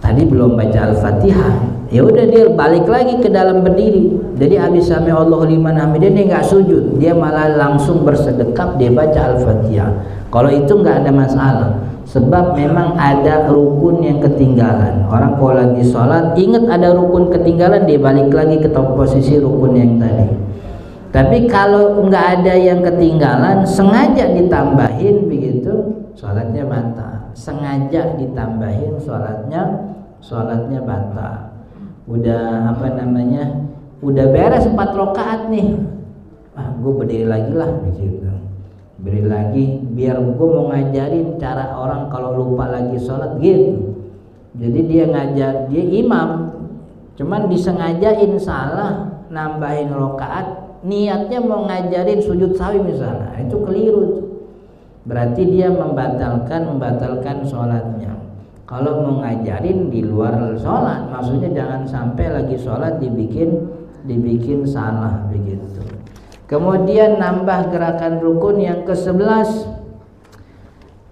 tadi belum baca Al-Fatihah. Ya udah dia balik lagi ke dalam berdiri. Jadi habis sami Allahu liman hamidah dia nggak sujud, dia malah langsung bersedekap, dia baca Al-Fatihah. Kalau itu nggak ada masalah, sebab memang ada rukun yang ketinggalan. Orang kalau lagi sholat ingat ada rukun ketinggalan, dia balik lagi ke posisi rukun yang tadi. Tapi kalau nggak ada yang ketinggalan, sengaja ditambahin begitu, sholatnya batal. Sengaja ditambahin, sholatnya batal. Udah udah beres 4 rakaat nih, gue berdiri lagi lah begitu, berdiri lagi biar gue mau ngajarin cara orang kalau lupa lagi sholat gitu. Jadi dia ngajar, dia imam, cuman disengajain salah, nambahin rakaat, niatnya mau ngajarin sujud sawi misalnya, itu keliru tuh. Berarti dia membatalkan sholatnya. Kalau mau ngajarin di luar sholat, maksudnya jangan sampai lagi sholat dibikin salah begitu. Kemudian nambah gerakan rukun yang ke-11,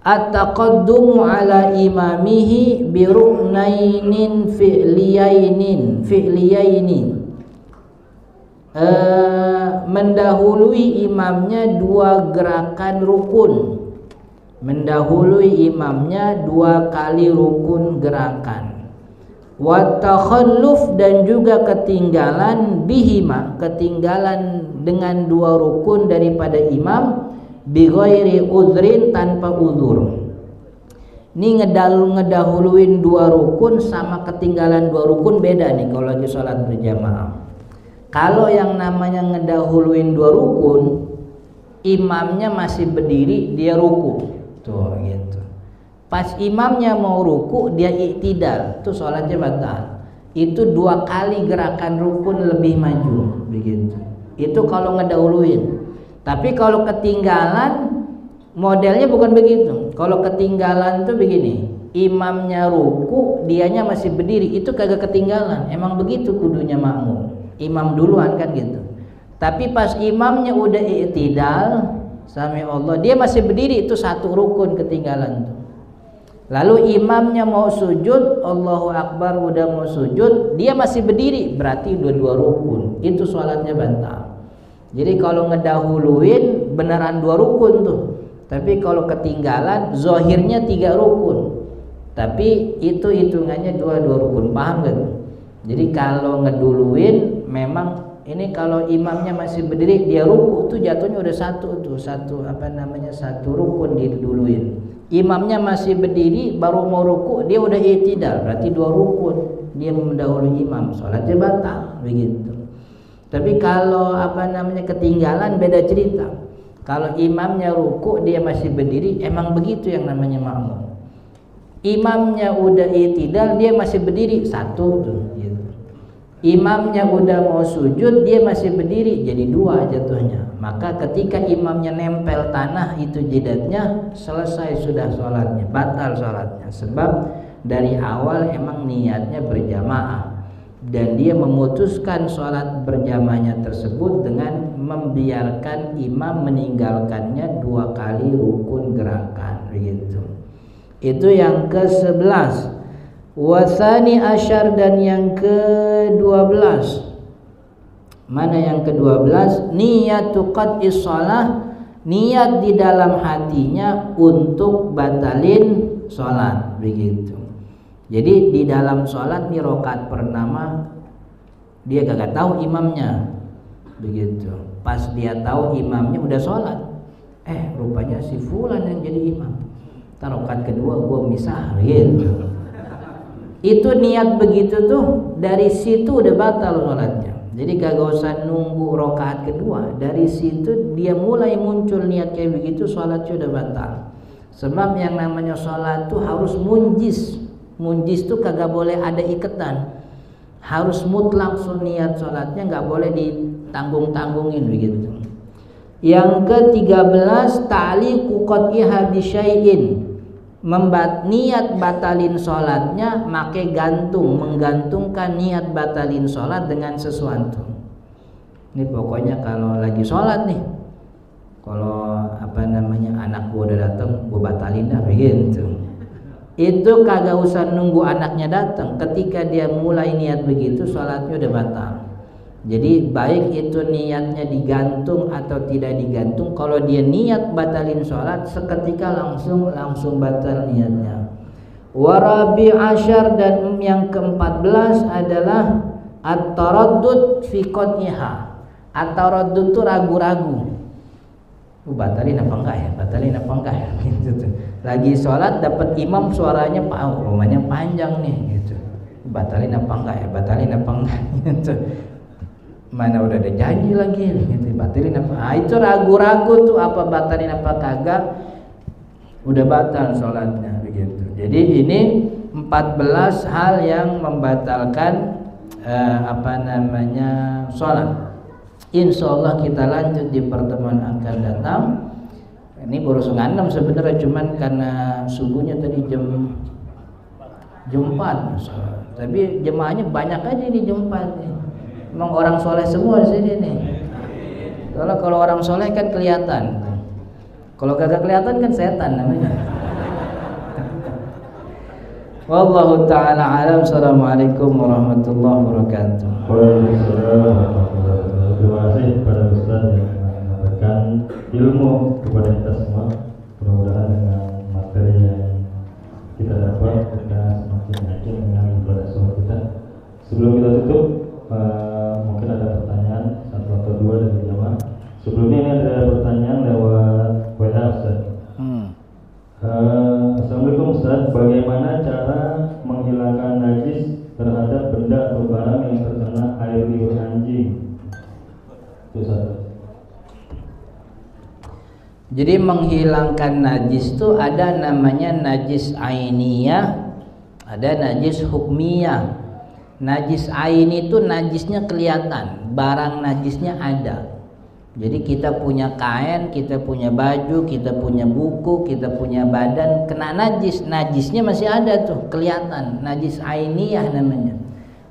at-taqaddumu ala imamihi bi ruknainin fi'liyaini, mendahului imamnya 2 gerakan rukun, mendahului imamnya 2 kali rukun gerakan. Wa takhalluf, dan juga ketinggalan bihima, ketinggalan dengan 2 rukun daripada imam, bi ghairi udhrin, tanpa uzur. Ini ngedahuluin 2 rukun sama ketinggalan 2 rukun beda nih kalau lagi sholat berjamaah. Kalau yang namanya ngedahuluin 2 rukun, imamnya masih berdiri, dia ruku tuh gitu. Pas imamnya mau ruku, dia iktidal, tuh sholatnya batal. Itu 2 kali gerakan rukun lebih maju begitu. Itu kalau ngedahuluin. Tapi kalau ketinggalan, modelnya bukan begitu. Kalau ketinggalan tuh begini, imamnya ruku, dianya masih berdiri, itu kagak ketinggalan. Emang begitu kudunya makmum, imam duluan kan gitu. Tapi pas imamnya udah iktidal, sami Allah, dia masih berdiri, itu 1 rukun ketinggalan tuh. Lalu imamnya mau sujud, Allahu Akbar, udah mau sujud, dia masih berdiri, berarti udah 2 rukun, itu sholatnya batal. Jadi kalau ngedahuluin beneran 2 rukun tuh. Tapi kalau ketinggalan, zohirnya 3 rukun, tapi itu hitungannya 2 rukun, paham kan? Jadi kalau ngeduluin memang ini, kalau imamnya masih berdiri dia ruku tuh jatuhnya udah 1 rukun diduluin. Imamnya masih berdiri baru mau ruku, dia udah i'tidal, berarti 2 rukun, dia mendahului imam, sholatnya batal begitu. Tapi kalau ketinggalan beda cerita. Kalau imamnya ruku dia masih berdiri, emang begitu yang namanya makmum. Imamnya udah i'tidal, dia masih berdiri, 1 tuh gitu. imamnya udah mau sujud, dia masih berdiri, jadi 2 jatuhnya. Maka ketika imamnya nempel tanah itu jidatnya, selesai sudah sholatnya, batal sholatnya. Sebab dari awal emang niatnya berjamaah, dan dia memutuskan sholat berjamaahnya tersebut dengan membiarkan imam meninggalkannya 2 kali rukun gerakan, begitu. Itu yang ke-11. Wasani asyar, dan yang ke-12. Mana yang ke-12? Niyatu qat'is shalah, niat di dalam hatinya untuk batalin sholat, begitu. Jadi di dalam sholat nih rakaat pertama dia kagak tahu imamnya, begitu. Pas dia tahu imamnya udah sholat, rupanya si fulan yang jadi imam. Rakaat kedua gua misah, gitu. Itu niat begitu tuh, dari situ udah batal sholatnya. Jadi kagak usah nunggu rakaat kedua, dari situ dia mulai muncul niat kayak begitu, sholatnya udah batal. Sebab yang namanya sholat tuh harus munjis. Munjis tuh kagak boleh ada iketan, harus mutlak niat sholatnya, nggak boleh ditanggung-tanggungin, begitu. Yang ke-13, ta'liqu qat'iha bi syai'in, niat batalin sholatnya make gantung, menggantungkan niat batalin sholat dengan sesuatu. Ini pokoknya kalau lagi sholat nih, kalau anak gua udah datang, gua batalin dah, begitu. Itu kagak usah nunggu anaknya datang, ketika dia mulai niat begitu sholatnya udah batal. Jadi baik itu niatnya digantung atau tidak digantung, kalau dia niat batalin sholat seketika langsung batal niatnya. Warabi asyar, dan yang ke-14 adalah at-taraddud fi qat'iha. At-taraddud itu ragu-ragu, batalin apa enggak ya, batalin apa enggak ya, gitu. Lagi sholat dapat imam suaranya rumahnya panjang nih, gitu. Batalin apa enggak ya, batalin apa enggak, gitu. Mana udah ada janji lagi, gitu. Batalin apa? Itu ragu-ragu tuh, apa batalin apa kagak, udah batal sholatnya, begitu. Jadi ini 14 hal yang membatalkan sholat. Insyaallah kita lanjut di pertemuan akan datang. Ini baru setengah 6 sebenarnya, cuman karena subuhnya tadi jam 4, tapi jemaahnya banyak aja di jam 4 nih. Emang orang soleh semua di sini nih. Kalau orang soleh kan kelihatan. Kalau kagak kelihatan kan setan namanya. Wallahu ta'ala alam. Assalamualaikum warahmatullahi wabarakatuh. Waalaikumsalam warahmatullahi wabarakatuh. Terima kasih kepada Ustaz yang menyampaikan ilmu kepada kita semua. Mudah-mudahan dengan materi yang kita dapat, kita semakin yakin dengan ibadah sholat kita. Sebelum kita tutup, mungkin ada pertanyaan 1 atau 2 dari jamaah. Sebelumnya ini ada pertanyaan lewat WA, Ustaz. Assalamualaikum Ustaz, bagaimana cara menghilangkan najis terhadap benda atau barang yang terkena air liur anjing? Itu satu. Jadi menghilangkan najis itu ada namanya najis ainiyah, ada najis hukmiyah. Najis aini itu najisnya kelihatan, barang najisnya ada. Jadi kita punya kain, kita punya baju, kita punya buku, kita punya badan, kena najis, najisnya masih ada tuh, kelihatan. Najis ainiyah namanya.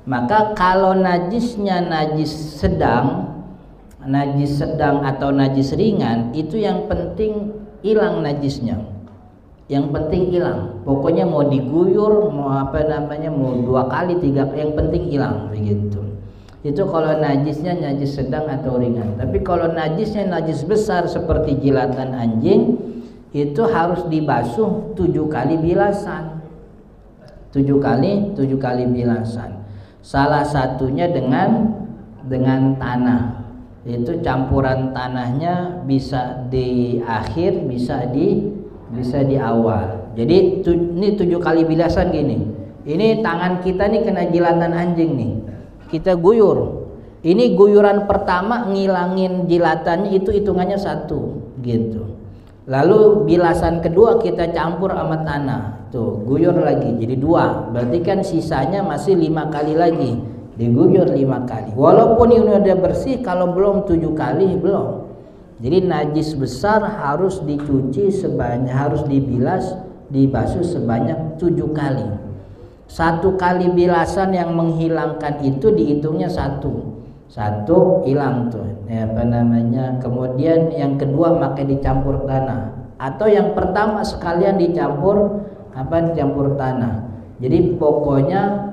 Maka kalau najisnya najis sedang atau najis ringan, itu yang penting hilang najisnya. Yang penting hilang. Pokoknya mau diguyur, mau mau 2 kali, 3 kali, yang penting hilang, begitu. Itu kalau najisnya najis sedang atau ringan. Tapi kalau najisnya najis besar seperti jilatan anjing, itu harus dibasuh 7 kali bilasan. 7 kali bilasan. Salah satunya dengan tanah. Itu campuran tanahnya bisa di akhir, bisa di awal. Jadi ini 7 kali bilasan gini. Ini tangan kita nih kena jilatan anjing nih. Kita guyur. Ini guyuran pertama ngilangin jilatannya, itu hitungannya 1, gitu. Lalu bilasan kedua kita campur sama tanah. Tuh, guyur lagi jadi 2. Berarti kan sisanya masih 5 kali lagi. diguyur 5 kali. Walaupun ini udah bersih, kalau belum 7 kali belum. Jadi najis besar harus dicuci sebanyak, harus dibilas, dibasuh sebanyak 7 kali. 1 kali bilasan yang menghilangkan itu dihitungnya 1 hilang tuh, ya, apa namanya. Kemudian yang kedua pakai dicampur tanah, atau yang pertama sekalian dicampur tanah. Jadi pokoknya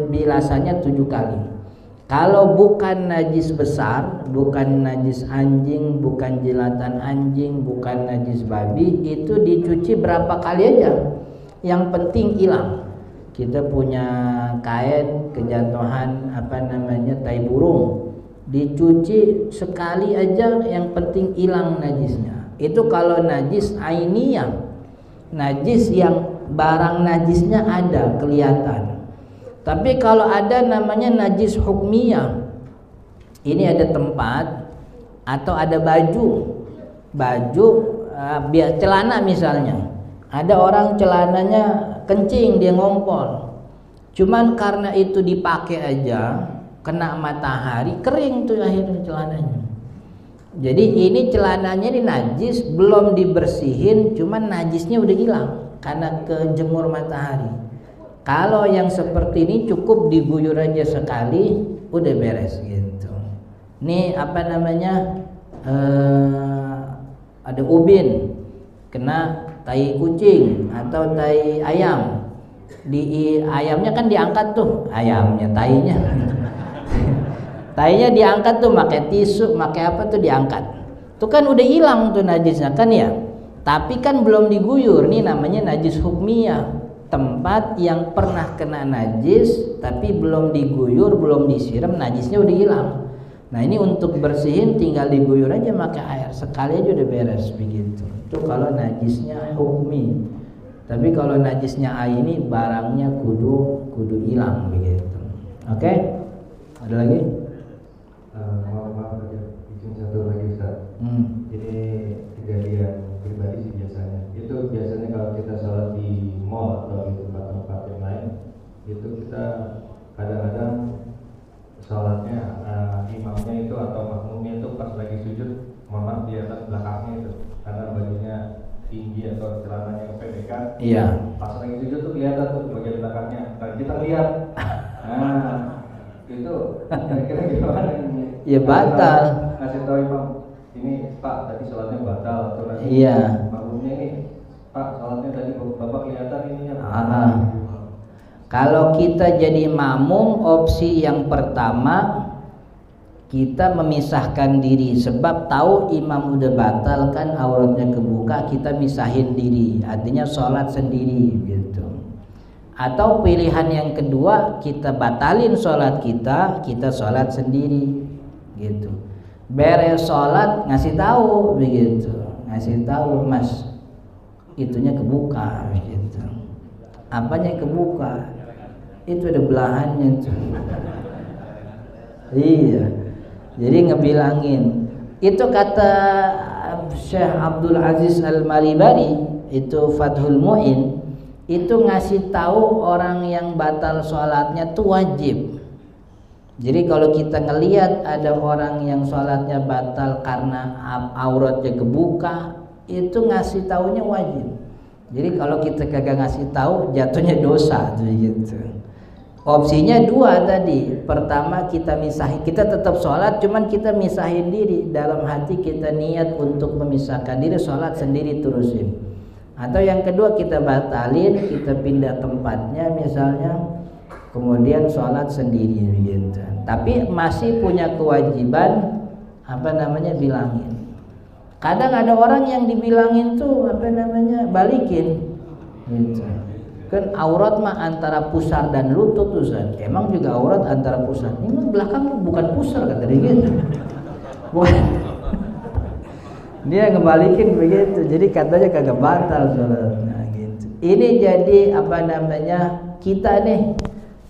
bilasannya 7 kali. Kalau bukan najis besar, bukan najis anjing, bukan jilatan anjing, bukan najis babi, itu dicuci berapa kali aja, yang penting hilang. Kita punya kain kejatuhan tai burung, dicuci sekali aja, yang penting hilang najisnya. Itu kalau najis ainiyah, najis yang barang najisnya ada kelihatan. Tapi kalau ada namanya najis hukmiyah, ini ada tempat atau ada baju celana misalnya, ada orang celananya kencing, dia ngompol, cuman karena itu dipakai aja, kena matahari kering tuh akhirnya celananya. Jadi ini celananya ini najis, belum dibersihin, cuman najisnya udah hilang karena kejemur matahari. Kalau yang seperti ini cukup diguyur aja sekali, udah beres gitu. Ini ada ubin kena tai kucing atau tai ayam, ayamnya kan diangkat tuh, tainya tainya diangkat tuh, pakai tisu, pakai apa tuh diangkat, tuh kan udah hilang tuh najisnya kan ya. Tapi kan belum diguyur, nih namanya najis hukmiyah, tempat yang pernah kena najis tapi belum diguyur, belum disiram, najisnya udah hilang. Nah ini untuk bersihin tinggal diguyur aja pakai air, sekali aja udah beres begitu. Itu kalau najisnya hukmi. Tapi kalau najisnya aini, barangnya kudu hilang begitu. Oke? Ada lagi? Maaf izin satu lagi Ustaz. Ini kejadian pribadi sih biasanya. Itu biasanya kalau kita sholat di mall atau di tempat-tempat yang lain, itu kita kadang-kadang sholatnya imamnya itu atau makmumnya itu pas lagi sujud, mohon di atas belakangnya itu, karena bajunya tinggi atau celananya kepedekan. Iya. Pas lagi sujud tuh kelihatan tuh bagian belakangnya. Dan kita lihat, itu kira-kira gimana ini? Ya batal. Ngasih tahu imam, ini Pak tadi sholatnya batal, atau ngasih makmumnya ini Pak sholatnya tadi bapak kelihatan ininya. Kalau kita jadi makmum, opsi yang pertama kita memisahkan diri, sebab tahu imam udah batal kan auratnya kebuka, kita misahin diri, artinya sholat sendiri gitu. Atau pilihan yang kedua, kita batalin sholat kita sholat sendiri gitu. Beres sholat ngasih tahu begitu, ngasih tahu Mas itunya kebuka gitu. Apanya kebuka? Itu ada belahannya tuh. Iya. Jadi ngebilangin. Itu kata Syekh Abdul Aziz Al-Malibari, itu Fathul Mu'in, itu ngasih tahu orang yang batal sholatnya tuh wajib. Jadi kalau kita ngelihat ada orang yang sholatnya batal karena auratnya kebuka, itu ngasih taunya wajib. Jadi kalau kita kagak ngasih tahu, jatuhnya dosa tuh gitu. Opsinya dua tadi. Pertama kita misahin, kita tetap sholat, cuman kita misahin diri. Dalam hati kita niat untuk memisahkan diri, sholat sendiri terusin. Atau yang kedua kita batalin, kita pindah tempatnya misalnya, kemudian sholat sendiri gitu. Tapi masih punya kewajiban bilangin. Kadang ada orang yang dibilangin tuh balikin gitu. Kan aurat mah antara pusar dan lutut Ustaz. Emang juga aurat antara pusar. Ini mah belakang bukan pusar kata dia gitu. Dia ngebalikin begitu. Jadi katanya kagak batal sholatnya gitu. Ini jadi kita nih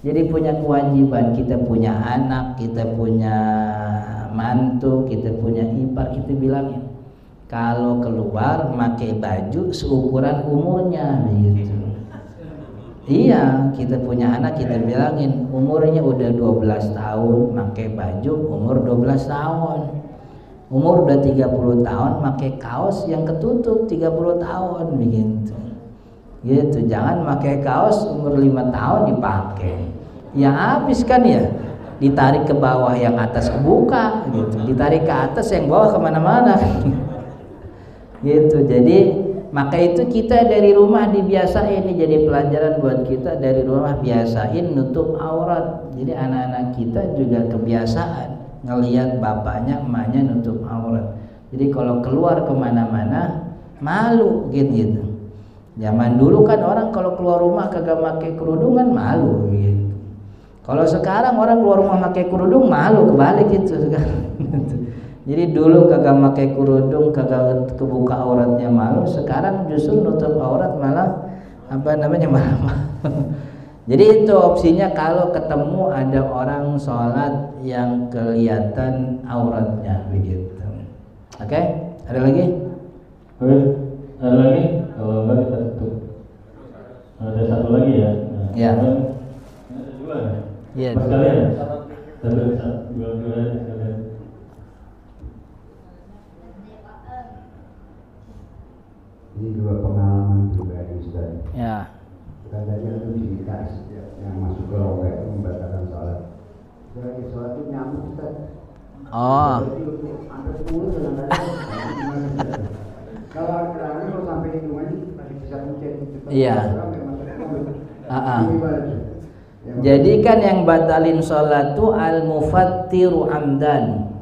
jadi punya kewajiban. Kita punya anak, kita punya mantu, kita punya ipar, kita bilangin kalau keluar pakai baju seukuran umurnya gitu. Iya, kita punya anak kita bilangin umurnya udah 12 tahun pakai baju umur 12 tahun. Umur udah 30 tahun pakai kaos yang ketutup 30 tahun begitu. Gitu, jangan pakai kaos umur 5 tahun dipakai. Ya habis kan ya. Ditarik ke bawah yang atas kebuka gitu. Ditarik ke atas yang bawah kemana-mana. Gitu. Jadi maka itu kita dari rumah dibiasain, ini jadi pelajaran buat kita, dari rumah biasain nutup aurat. Jadi anak-anak kita juga kebiasaan ngelihat bapaknya emaknya nutup aurat. Jadi kalau keluar kemana-mana malu gitu. Zaman dulu kan orang kalau keluar rumah kagak pakai kerudungan malu gitu. Kalau sekarang orang keluar rumah pakai kerudung malu, kebalik gitu sekarang. Jadi dulu kagak pakai kerudung, kagak kebuka auratnya malu, sekarang justru nutup aurat malah malah. Jadi itu opsinya kalau ketemu ada orang sholat yang kelihatan auratnya begitu. Oke, ada lagi? Oke, ada lagi? Kalau enggak kita tutup. Ada satu lagi ya. Nah, ya. Ada dua. Iya. Sekalian. Satu dua sekalian. Ini dua pengalaman pribadi Ustaz. Ya. Kan tadi ada cerita yang masuk ke rongga itu membatalkan sholat. Lagi sholat itu nyamuk Ustaz. Oh. Hampir 10 kadang-kadang. Kalau berani kalau sampai di rumah ini masih bisa mencet. Iya. Jadi kan yang batalin sholat itu al-mufattiru amdan.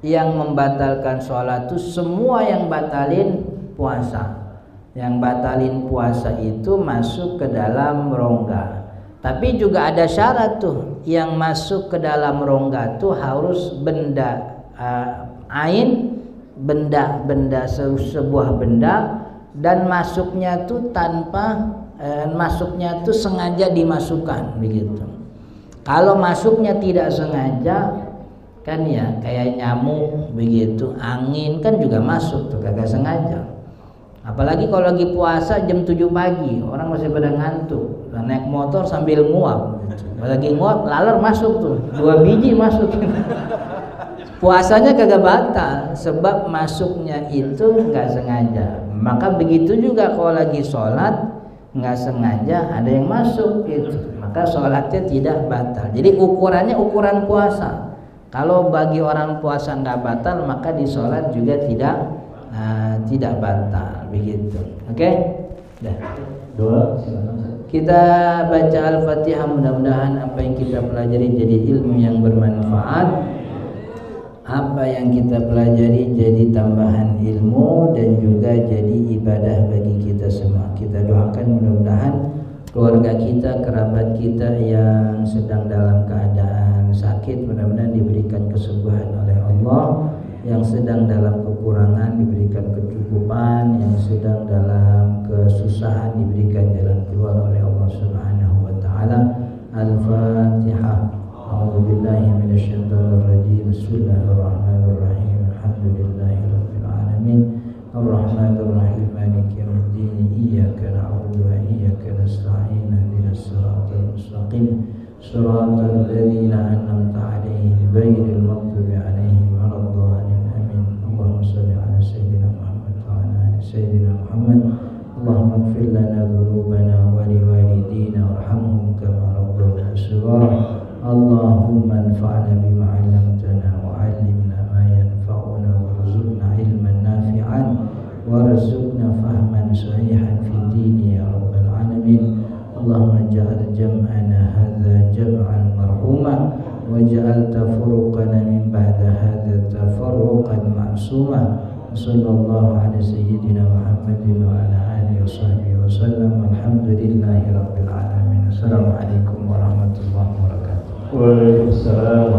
Yang membatalkan sholat itu semua yang batalin puasa. Yang batalin puasa itu masuk ke dalam rongga. Tapi juga ada syarat tuh, yang masuk ke dalam rongga tuh harus benda ain, benda sebuah benda, dan masuknya tuh tanpa masuknya tuh sengaja dimasukkan begitu. Kalau masuknya tidak sengaja kan ya kayak nyamuk begitu, angin kan juga masuk tuh kagak sengaja. Apalagi kalau lagi puasa jam 7 pagi, orang masih pada ngantuk, naik motor sambil nguap gitu. Lagi nguap, laler masuk tuh, 2 biji masuk. Puasanya kagak batal, sebab masuknya itu nggak sengaja. Maka begitu juga kalau lagi sholat nggak sengaja ada yang masuk gitu, maka sholatnya tidak batal. Jadi ukurannya ukuran puasa. Kalau bagi orang puasa nggak batal, maka di sholat juga tidak batal begitu. Oke? Dah. Doa silakan. Kita baca Al-Fatihah, mudah-mudahan apa yang kita pelajari jadi ilmu yang bermanfaat. Apa yang kita pelajari jadi tambahan ilmu dan juga jadi ibadah bagi kita semua. Kita doakan mudah-mudahan keluarga kita, kerabat kita yang sedang dalam keadaan sakit mudah-mudahan diberikan kesembuhan oleh Allah, yang sedang dalam kekurangan diberikan kecukupan, yang sedang dalam kesusahan diberikan jalan keluar oleh Allah Subhanahu wa taala. Al-Fatihah. A'udzubillahi minasyaitonir rajim. Bismillahirrahmanirrahim. Alhamdulillahirabbil alamin. Arrahmanir rahim. Maliki yaumiddin. Iyyaka na'budu wa iyyaka nasta'in. Ihdinas siratal mustaqim. Shiratal ladzina an'amta 'alaihim ghairil maghdubi 'alaihim waladdallin. Amin. Allahumma shalli 'ala sayyidina Muhammad wa 'ala ali sayyidina Muhammad. Allahumma ighfir lana dhunubana wa liwalidina warhamhum kama rabbawna shighara. Allahumma anfa'na bima 'allamtana wa 'allimna ma yanfa'una warzuqna 'ilman nafi'an warzuqna fahman sahihan fid din ya rabbal alamin. Allahumma ij'al jam'ana hadza jam'an marhuma waj'al tafarruqana min ba'da hadza tafarruqan ma'suma. Sallallahu ala sayyidina Muhammadin wa ala alihi wa sahbihi wa sallam. Alhamdulillahi rabbil alamin. Assalamualaikum warahmatullahi wabarakatuh. Waalaikumsalam.